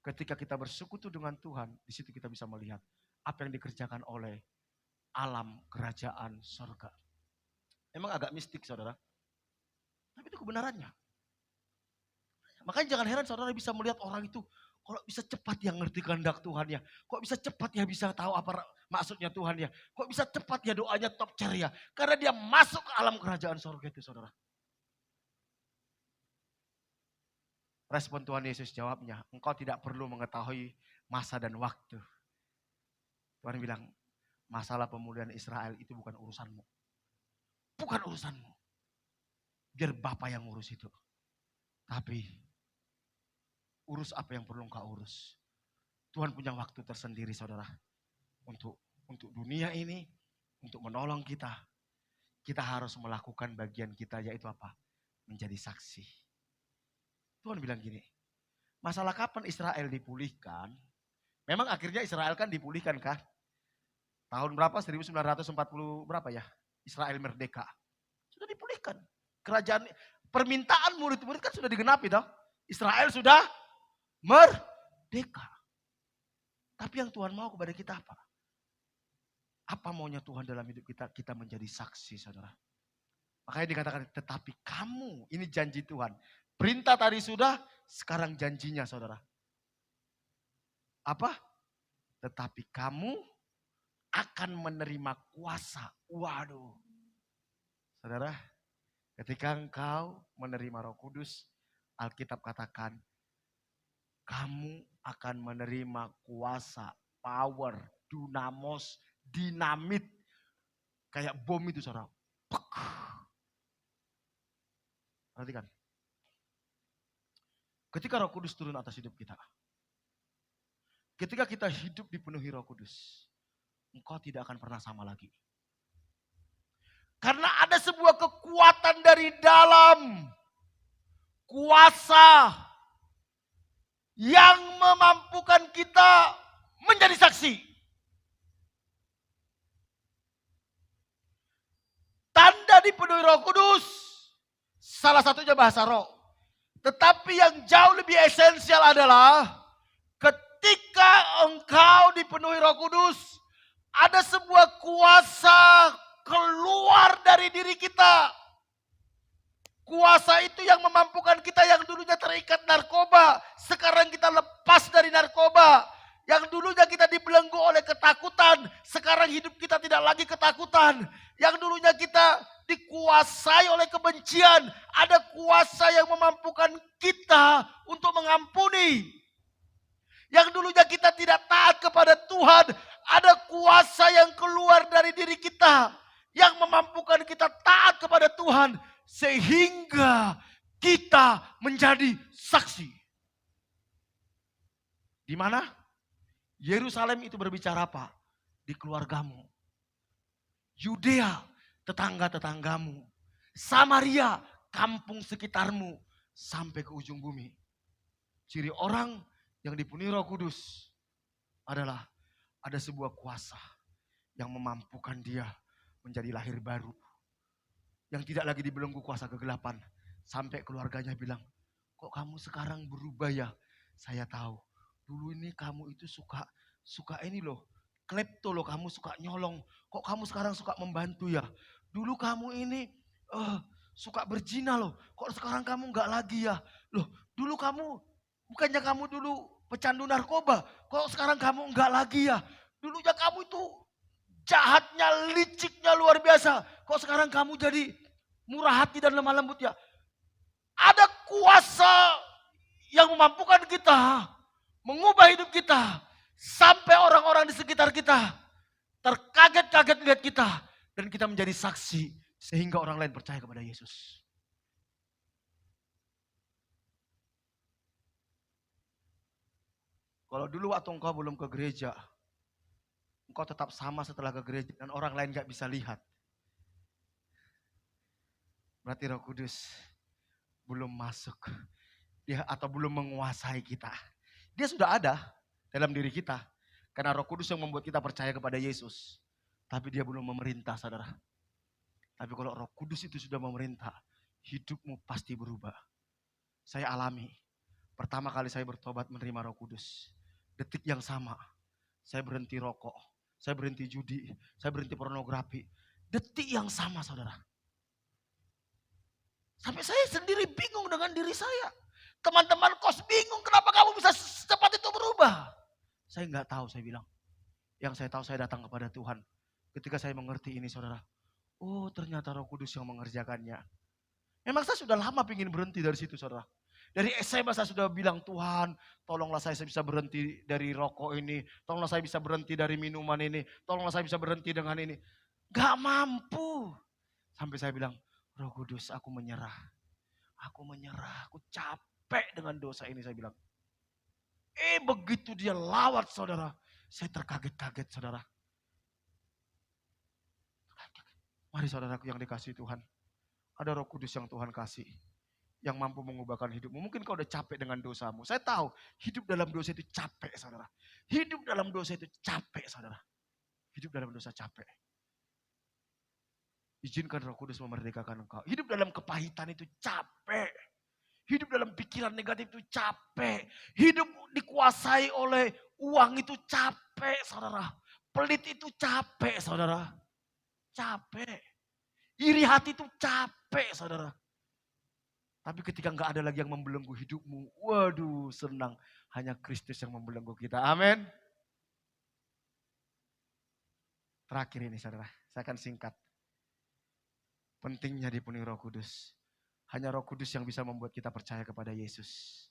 Ketika kita bersekutu dengan Tuhan, di situ kita bisa melihat apa yang dikerjakan oleh alam kerajaan surga. Emang agak mistik saudara. Tapi itu kebenarannya. Makanya jangan heran saudara bisa melihat orang itu. Kok bisa cepat ya ngerti kehendak Tuhan ya. Kok bisa cepat ya bisa tahu apa maksudnya Tuhan ya. Kok bisa cepat ya doanya top ceria. Karena dia masuk ke alam kerajaan surga itu saudara. Respon Tuhan Yesus jawabnya. Engkau tidak perlu mengetahui masa dan waktu. Tuhan bilang. Masalah pemulihan Israel itu bukan urusanmu. Bukan urusanmu. Biar Bapa yang urus itu. Tapi urus apa yang perlu engkau urus. Tuhan punya waktu tersendiri saudara. Untuk dunia ini. Untuk menolong kita. Kita harus melakukan bagian kita yaitu apa? Menjadi saksi. Tuhan bilang gini. Masalah kapan Israel dipulihkan. Memang akhirnya Israel kan dipulihkan kan. Tahun berapa? 1940 berapa ya? Israel merdeka. Sudah dipulihkan. Kerajaan, permintaan murid-murid kan sudah digenapi toh. Israel sudah merdeka. Tapi yang Tuhan mau kepada kita apa? Apa maunya Tuhan dalam hidup kita? Kita menjadi saksi saudara. Makanya dikatakan tetapi kamu, ini janji Tuhan. Perintah tadi sudah, sekarang janjinya saudara. Apa? Tetapi kamu akan menerima kuasa. Waduh. Saudara, ketika engkau menerima Roh Kudus, Alkitab katakan, kamu akan menerima kuasa, power, dunamos, dinamit. Kayak bom itu saudara. Perhatikan. Ketika Roh Kudus turun atas hidup kita. Ketika kita hidup dipenuhi Roh Kudus. Engkau tidak akan pernah sama lagi. Karena ada sebuah kekuatan dari dalam. Kuasa. Yang memampukan kita menjadi saksi. Tanda dipenuhi Roh Kudus, salah satunya bahasa roh. Tetapi yang jauh lebih esensial adalah ketika engkau dipenuhi Roh Kudus, ada sebuah kuasa keluar dari diri kita. Kuasa itu yang memampukan kita yang dulunya terikat narkoba, sekarang kita lepas dari narkoba. Yang dulunya kita dibelenggu oleh ketakutan, sekarang hidup kita tidak lagi ketakutan. Yang dulunya kita dikuasai oleh kebencian, ada kuasa yang memampukan kita untuk mengampuni. Yang dulunya kita tidak taat kepada Tuhan, ada kuasa yang keluar dari diri kita yang memampukan kita taat kepada Tuhan sehingga kita menjadi saksi. Di mana? Yerusalem itu berbicara apa? Di keluargamu. Yudea, tetangga-tetanggamu. Samaria, kampung sekitarmu sampai ke ujung bumi. Ciri orang yang dipenuhi Roh Kudus adalah ada sebuah kuasa yang memampukan dia menjadi lahir baru. Yang tidak lagi dibelenggu kuasa kegelapan. Sampai keluarganya bilang, kok kamu sekarang berubah ya? Saya tahu, dulu ini kamu itu suka ini loh, klepto loh, kamu suka nyolong. Kok kamu sekarang suka membantu ya? Dulu kamu ini suka berzina loh, kok sekarang kamu enggak lagi ya? Loh, dulu kamu, bukannya kamu dulu pecandu narkoba, kok sekarang kamu enggak lagi ya? Dulunya kamu itu jahatnya, liciknya luar biasa. Kok sekarang kamu jadi murah hati dan lemah lembut ya? Ada kuasa yang memampukan kita mengubah hidup kita sampai orang-orang di sekitar kita terkaget-kaget lihat kita dan kita menjadi saksi sehingga orang lain percaya kepada Yesus. Kalau dulu waktu engkau belum ke gereja, engkau tetap sama setelah ke gereja dan orang lain gak bisa lihat. Berarti Roh Kudus belum masuk dia atau belum menguasai kita. Dia sudah ada dalam diri kita. Karena Roh Kudus yang membuat kita percaya kepada Yesus. Tapi dia belum memerintah, saudara. Tapi kalau Roh Kudus itu sudah memerintah, hidupmu pasti berubah. Saya alami. Pertama kali saya bertobat menerima Roh Kudus. Detik yang sama, saya berhenti rokok. Saya berhenti judi. Saya berhenti pornografi. Detik yang sama, saudara. Sampai saya sendiri bingung dengan diri saya. Teman-teman kos bingung kenapa kamu bisa secepat itu berubah. Saya nggak tahu, saya bilang. Yang saya tahu saya datang kepada Tuhan. Ketika saya mengerti ini, saudara. Oh, ternyata Roh Kudus yang mengerjakannya. Memang saya sudah lama ingin berhenti dari situ, saudara. Dari SMA saya sudah bilang, Tuhan tolonglah saya bisa berhenti dari rokok ini. Tolonglah saya bisa berhenti dari minuman ini. Tolonglah saya bisa berhenti dengan ini. Gak mampu. Sampai saya bilang, Roh Kudus aku menyerah. Aku menyerah, aku capek dengan dosa ini, saya bilang. Begitu dia lawat, saudara. Saya terkaget-kaget, saudara. Mari saudaraku yang dikasihi Tuhan. Ada Roh Kudus yang Tuhan kasih. Yang mampu mengubahkan hidupmu. Mungkin kau udah capek dengan dosamu. Saya tahu hidup dalam dosa itu capek, saudara. Hidup dalam dosa itu capek, saudara. Hidup dalam dosa capek. Izinkan Roh Kudus memerdekakan engkau. Hidup dalam kepahitan itu capek. Hidup dalam pikiran negatif itu capek. Hidup dikuasai oleh uang itu capek, saudara. Pelit itu capek, saudara. Capek. Iri hati itu capek, saudara. Tapi ketika nggak ada lagi yang membelenggu hidupmu, waduh senang. Hanya Kristus yang membelenggu kita. Amin. Terakhir ini, saudara. Saya akan singkat. Pentingnya dipenuhi Roh Kudus. Hanya Roh Kudus yang bisa membuat kita percaya kepada Yesus.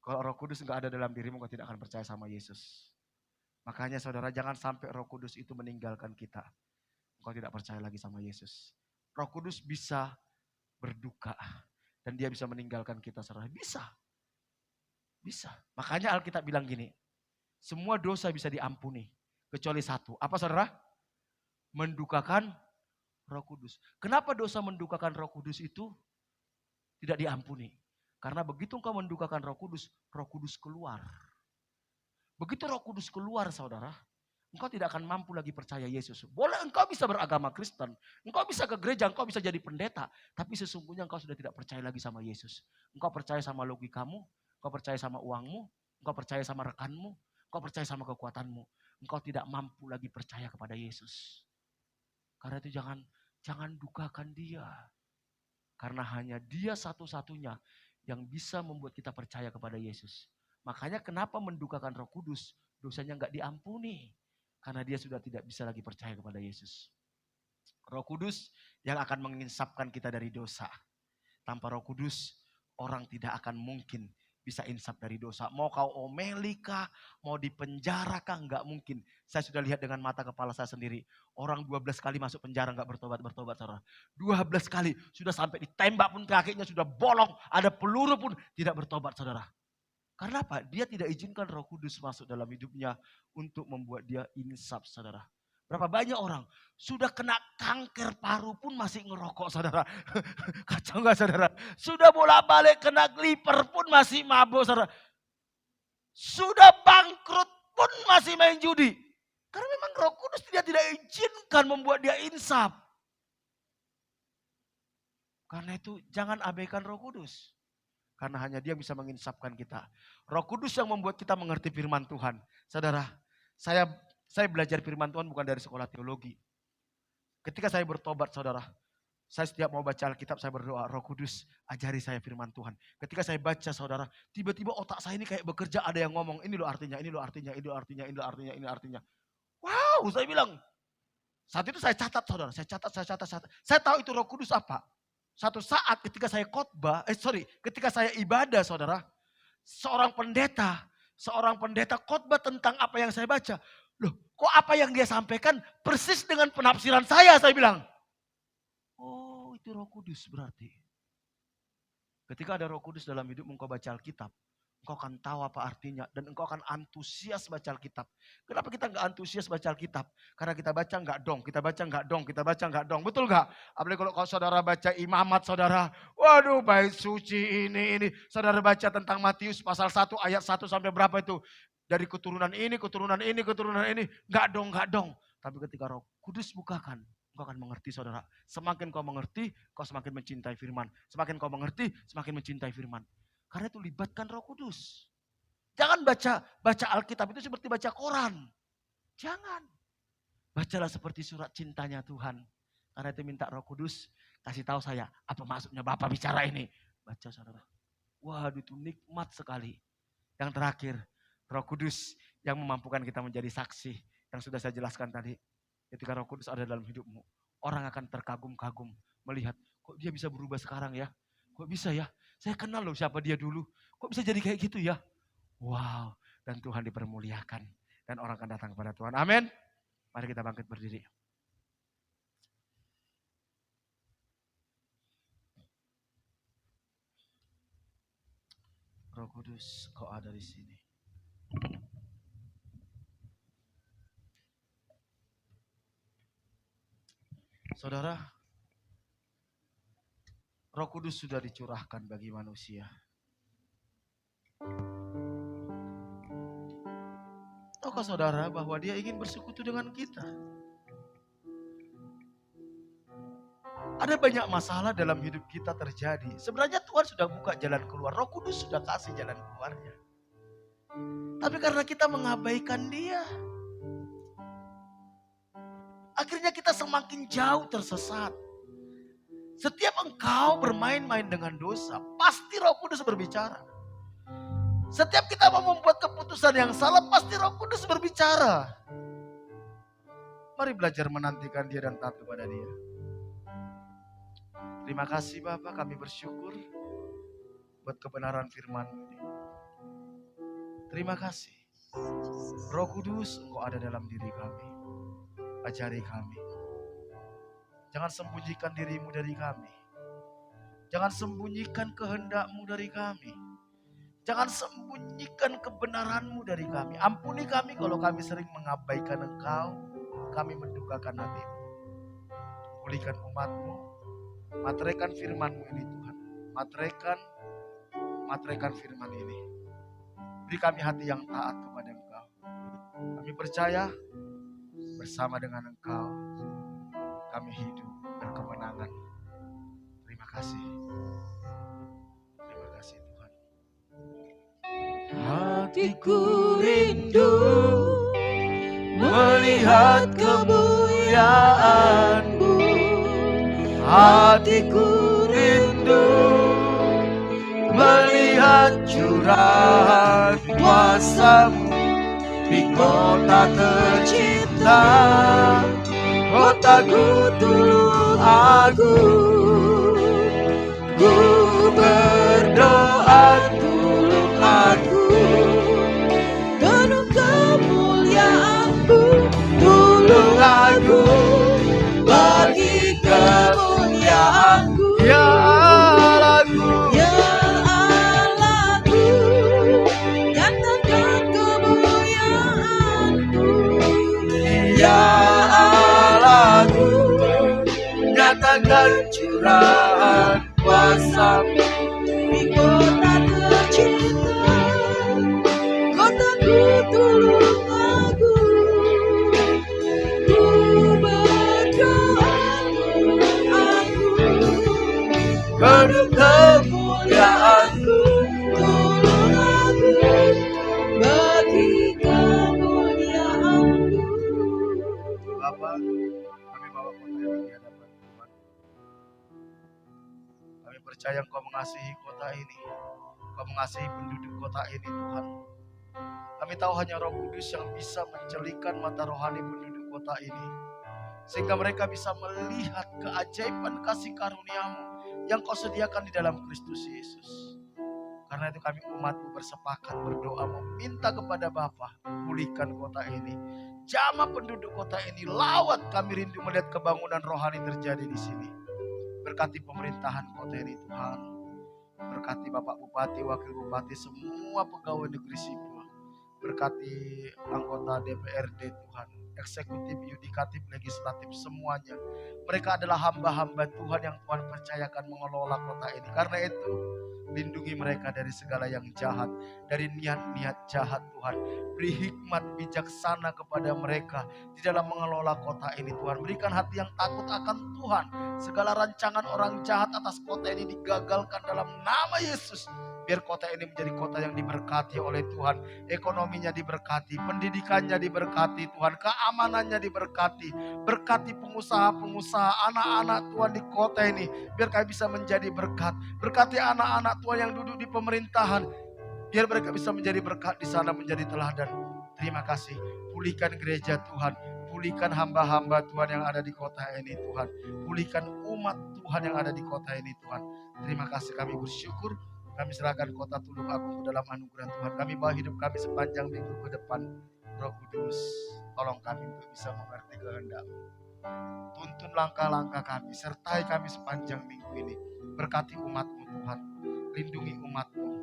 Kalau Roh Kudus nggak ada dalam dirimu, kau tidak akan percaya sama Yesus. Makanya saudara, jangan sampai Roh Kudus itu meninggalkan kita. Kau tidak percaya lagi sama Yesus. Roh Kudus bisa berduka. Dan dia bisa meninggalkan kita, saudara. Bisa. Bisa. Makanya Alkitab bilang gini. Semua dosa bisa diampuni. Kecuali satu. Apa, saudara? Mendukakan Roh Kudus. Kenapa dosa mendukakan Roh Kudus itu tidak diampuni? Karena begitu engkau mendukakan Roh Kudus keluar. Begitu Roh Kudus keluar, saudara, engkau tidak akan mampu lagi percaya Yesus. Boleh engkau bisa beragama Kristen, engkau bisa ke gereja, engkau bisa jadi pendeta, tapi sesungguhnya engkau sudah tidak percaya lagi sama Yesus. Engkau percaya sama logikamu, engkau percaya sama uangmu, engkau percaya sama rekanmu, engkau percaya sama kekuatanmu. Engkau tidak mampu lagi percaya kepada Yesus. Karena itu jangan dukakan dia. Karena hanya dia satu-satunya yang bisa membuat kita percaya kepada Yesus. Makanya kenapa mendukakan Roh Kudus, dosanya enggak diampuni. Karena dia sudah tidak bisa lagi percaya kepada Yesus. Roh Kudus yang akan menginsapkan kita dari dosa. Tanpa Roh Kudus, orang tidak akan mungkin bisa insaf dari dosa. Mau kau omeli kah, mau dipenjara kah, enggak mungkin. Saya sudah lihat dengan mata kepala saya sendiri. Orang 12 kali masuk penjara enggak bertobat, saudara. 12 kali, sudah sampai ditembak pun kakinya sudah bolong, ada peluru pun tidak bertobat, saudara. Karena apa? Dia tidak izinkan Roh Kudus masuk dalam hidupnya untuk membuat dia insaf, saudara. Berapa banyak orang sudah kena kanker paru pun masih ngerokok, saudara. Kacau nggak, saudara? Sudah bolak-balik kena liver pun masih mabuk, saudara. Sudah bangkrut pun masih main judi. Karena memang Roh Kudus dia tidak izinkan membuat dia insaf. Karena itu jangan abaikan Roh Kudus. Karena hanya dia bisa menginsafkan kita. Roh Kudus yang membuat kita mengerti firman Tuhan. Saudara, saya belajar firman Tuhan bukan dari sekolah teologi. Ketika saya bertobat, saudara, saya setiap mau baca Alkitab, saya berdoa, Roh Kudus ajari saya firman Tuhan. Ketika saya baca, saudara, tiba-tiba otak saya ini kayak bekerja, ada yang ngomong, ini loh artinya, ini loh artinya, ini loh artinya, ini loh artinya, ini artinya. Wow, saya bilang. Saat itu saya catat, saudara, saya catat. Saya tahu itu Roh Kudus apa. Satu saat ketika saya ketika saya ibadah, saudara, seorang pendeta khotbah tentang apa yang saya baca. Loh, kok apa yang dia sampaikan persis dengan penafsiran saya bilang. Oh, itu Roh Kudus berarti. Ketika ada Roh Kudus dalam hidup engkau baca Alkitab, engkau akan tahu apa artinya dan engkau akan antusias baca Alkitab. Kenapa kita enggak antusias baca Alkitab? Karena kita baca enggak dong. Betul enggak? Apalagi kalau saudara baca Imamat, saudara, waduh bait suci ini. Saudara baca tentang Matius pasal 1 ayat 1 sampai berapa itu? Dari keturunan ini. Enggak dong. Tapi ketika Roh Kudus bukakan, engkau akan mengerti, saudara. Semakin kau mengerti, kau semakin mencintai firman. Semakin kau mengerti, semakin mencintai firman. Karena itu libatkan Roh Kudus. Jangan baca Alkitab itu seperti baca koran. Jangan. Bacalah seperti surat cintanya Tuhan. Karena itu minta Roh Kudus kasih tahu saya apa maksudnya Bapak bicara ini. Baca, saudara. Waduh, itu nikmat sekali. Yang terakhir, Roh Kudus yang memampukan kita menjadi saksi. Yang sudah saya jelaskan tadi. Ketika Roh Kudus ada dalam hidupmu, orang akan terkagum-kagum melihat, kok dia bisa berubah sekarang ya? Kok bisa ya? Saya kenal loh siapa dia dulu. Kok bisa jadi kayak gitu ya? Wow. Dan Tuhan dipermuliakan. Dan orang akan datang kepada Tuhan. Amin. Mari kita bangkit berdiri. Roh Kudus, kau ada di sini. Saudara, Roh Kudus sudah dicurahkan bagi manusia. Tahukah saudara bahwa dia ingin bersekutu dengan kita? Ada banyak masalah dalam hidup kita terjadi. Sebenarnya Tuhan sudah buka jalan keluar. Roh Kudus sudah kasih jalan keluarnya. Tapi karena kita mengabaikan dia, akhirnya kita semakin jauh tersesat. Setiap engkau bermain-main dengan dosa, pasti Roh Kudus berbicara. Setiap kita mau membuat keputusan yang salah, pasti Roh Kudus berbicara. Mari belajar menantikan dia dan taat kepada dia. Terima kasih Bapak, kami bersyukur buat kebenaran firman-Mu ini. Terima kasih. Roh Kudus, Engkau ada dalam diri kami. Ajari kami. Jangan sembunyikan diri-Mu dari kami. Jangan sembunyikan kehendak-Mu dari kami. Jangan sembunyikan kebenaran-Mu dari kami. Ampuni kami kalau kami sering mengabaikan Engkau. Kami mendukakan hati-Mu. Pulihkan umat-Mu. Materaikan firman-Mu ini Tuhan. Materaikan firman ini. Beri kami hati yang taat kepada Engkau. Kami percaya bersama dengan Engkau kami hidup berkemenangan. Terima kasih. Terima kasih Tuhan. Hatiku rindu melihat kemuliaan-Mu. Hatiku rindu melihat curahan kuasa-Mu di kota tercinta, kotaku tulung agung. Ku berdoa tulung agung, Penuh kemuliaan-Mu, tulung agung, bagi kemuliaan-Mu. Ya Allahku, ya Allahku, nyatakan kemuliaan-Mu. ya Allahku, nyatakan curahan kuasa-Mu Di kota tercinta, kotaku tulung agung. Ku berdoa tulung agung, penuh kemuliaan-Mu. tulung agung, bagi kemuliaan-Mu. Bapa, kami bawa kota ini di hadapan Tuhan. Kami percaya Engkau mengasihi kota ini. Engkau mengasihi penduduk kota ini Tuhan. Kami tahu hanya Roh Kudus yang bisa mencelikan mata rohani penduduk kota ini. Sehingga mereka bisa melihat keajaiban kasih karunia-Mu yang Kau sediakan di dalam Kristus Yesus. Karena itu kami umat-Mu bersepakat berdoa meminta kepada Bapa, pulihkan kota ini. Jamah penduduk kota ini, lawat kami rindu melihat kebangunan rohani terjadi di sini. Berkati pemerintahan kota ini Tuhan. Berkati Bapak Bupati, Wakil Bupati, semua pegawai negeri sipil. Berkati anggota DPRD Tuhan, eksekutif, yudikatif, legislatif, semuanya. Mereka adalah hamba-hamba Tuhan yang Tuhan percayakan mengelola kota ini. Karena itu, lindungi mereka dari segala yang jahat, dari niat-niat jahat Tuhan. Beri hikmat bijaksana kepada mereka di dalam mengelola kota ini Tuhan. Berikan hati yang takut akan Tuhan. Segala rancangan orang jahat atas kota ini digagalkan dalam nama Yesus. Biar kota ini menjadi kota yang diberkati oleh Tuhan. Ekonominya diberkati, pendidikannya diberkati Tuhan, keamanannya diberkati. Berkati pengusaha-pengusaha, anak-anak Tuhan di kota ini. Biar kami bisa menjadi berkat. Berkati anak-anak Tuhan yang duduk di pemerintahan. Biar mereka bisa menjadi berkat di sana, menjadi teladan. Terima kasih. Pulihkan gereja Tuhan. Pulihkan hamba-hamba Tuhan yang ada di kota ini Tuhan. Pulihkan umat Tuhan yang ada di kota ini Tuhan. Terima kasih, kami bersyukur. Kami serahkan kota Tulung Agung ke dalam anugerah Tuhan. Kami bawa hidup kami sepanjang minggu ke depan. Roh Kudus, tolong kami untuk bisa mengerti kehendak-Mu. Tuntun langkah-langkah kami, sertai kami sepanjang minggu ini. Berkati umat-Mu Tuhan. Lindungi umat-Mu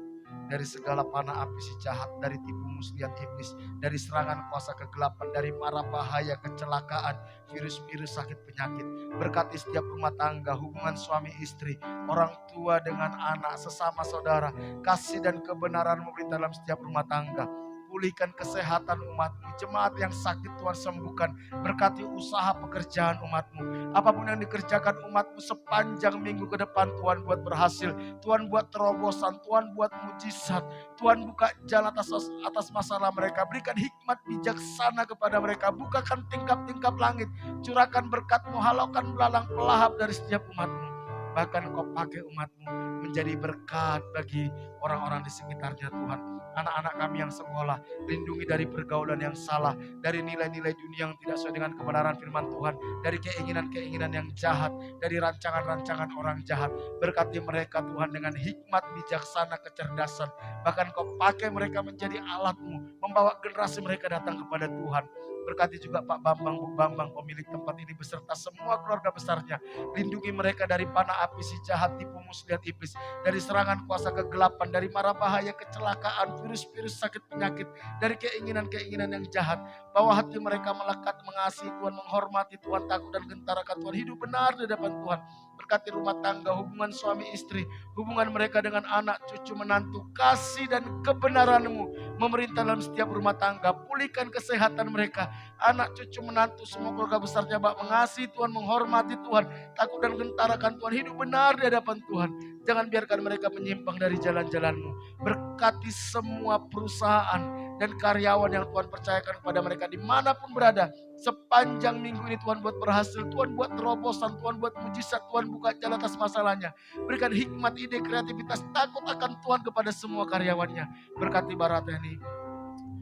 dari segala panah api si jahat, dari tipu muslihat iblis, dari serangan kuasa kegelapan, dari mara bahaya, kecelakaan, virus-virus, sakit, penyakit. Berkati setiap rumah tangga, hubungan suami istri, orang tua dengan anak, sesama saudara. Kasih dan kebenaran memerintah dalam setiap rumah tangga. Pulihkan kesehatan umat-Mu. Jemaat yang sakit Tuhan sembuhkan. Berkati usaha pekerjaan umat-Mu. Apapun yang dikerjakan umat-Mu sepanjang minggu ke depan, Tuhan buat berhasil. Tuhan buat terobosan. Tuhan buat mujizat. Tuhan buka jalan atas masalah mereka. Berikan hikmat bijaksana kepada mereka. Bukakan tingkap-tingkap langit. Curahkan berkat-Mu. Halaukan belalang pelahap dari setiap umat-Mu. Bahkan Kau pakai umat-Mu menjadi berkat bagi orang-orang di sekitarnya Tuhan. Anak-anak kami yang sekolah, lindungi dari pergaulan yang salah, dari nilai-nilai dunia yang tidak sesuai dengan kebenaran firman Tuhan, dari keinginan-keinginan yang jahat, dari rancangan-rancangan orang jahat. Berkati mereka Tuhan dengan hikmat, bijaksana, kecerdasan. Bahkan Kau pakai mereka menjadi alat-Mu, membawa generasi mereka datang kepada Tuhan. Berkati juga Pak Bambang, Bu Bambang, pemilik tempat ini beserta semua keluarga besarnya. Lindungi mereka dari panah api si jahat, tipu muslihat iblis, dari serangan kuasa kegelapan, dari mara bahaya, kecelakaan, virus-virus, sakit, penyakit, dari keinginan-keinginan yang jahat. Bawa hati mereka melekat, mengasihi Tuhan, menghormati Tuhan, takut dan gentar akan Tuhan, hidup benar di hadapan Tuhan. Berkati rumah tangga, hubungan suami istri, hubungan mereka dengan anak, cucu, menantu. Kasih dan kebenaran-Mu memerintah dalam setiap rumah tangga. Pulihkan kesehatan mereka, anak, cucu, menantu, semua keluarga besarnya Bapak. Mengasihi Tuhan, menghormati Tuhan, takut dan gentarakan Tuhan, hidup benar di hadapan Tuhan. Jangan biarkan mereka menyimpang dari jalan-jalan-Mu. Berkati semua perusahaan dan karyawan yang Tuhan percayakan kepada mereka dimanapun berada. Sepanjang minggu ini Tuhan buat berhasil, Tuhan buat terobosan, Tuhan buat mujizat, Tuhan buka jalan atas masalahnya. Berikan hikmat, ide, kreativitas, takut akan Tuhan kepada semua karyawannya. Berkati Barata ini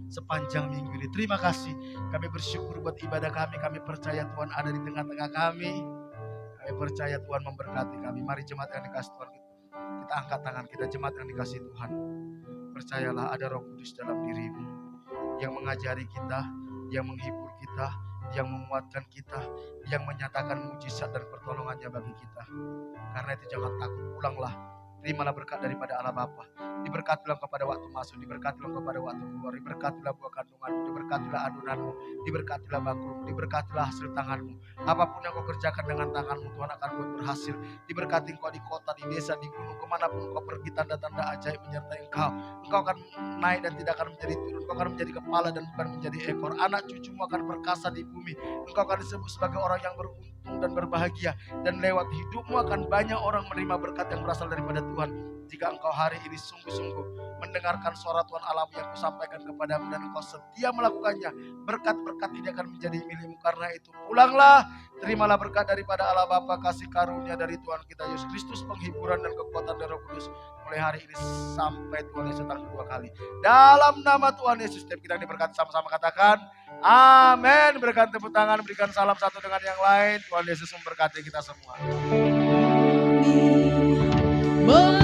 sepanjang minggu ini. Terima kasih, kami bersyukur buat ibadah kami. Kami percaya Tuhan ada di tengah-tengah kami. Kami percaya Tuhan memberkati kami. Mari jemaat yang dikasih Tuhan, kita angkat tangan kita, jemaat yang dikasih Tuhan. Percayalah ada Roh Kudus dalam dirimu yang mengajari kita, yang menghibur kita, yang menguatkan kita, yang menyatakan mujizat dan pertolongannya bagi kita. Karena itu jangan takut, pulanglah. Terimalah berkat daripada Allah Bapa. Diberkatilah kepada waktu masuk, diberkatilah kepada waktu keluar, diberkatilah buah kandunganmu, diberkatilah adonanmu, diberkatilah bakulmu, diberkatilah hasil tanganmu. Apapun yang kau kerjakan dengan tanganmu, Tuhan akan buat berhasil. Diberkati engkau di kota, di desa, di gunung, kemanapun engkau pergi, tanda-tanda ajaib menyertai engkau. Engkau akan naik dan tidak akan menjadi turun. Engkau akan menjadi kepala dan bukan menjadi ekor. Anak cucumu akan perkasa di bumi. Engkau akan disebut sebagai orang yang beruntung dan berbahagia. Dan lewat hidupmu akan banyak orang menerima berkat yang berasal daripada Tuhan. Jika engkau hari ini sungguh-sungguh mendengarkan suara Tuhan Allah yang kusampaikan kepadamu dan engkau setia melakukannya, berkat-berkat ini akan menjadi milikmu. Karena itu pulanglah, terimalah berkat daripada Allah Bapa, kasih karunia dari Tuhan kita Yesus Kristus, penghiburan dan kekuatan dari Roh Kudus mulai hari ini sampai Tuhan Yesus datang kedua kali. Dalam nama Tuhan Yesus, setiap kita diberkati, sama-sama katakan amin. Berikan tepuk tangan, berikan salam satu dengan yang lain. Tuhan Yesus memberkati kita semua. Tuhan.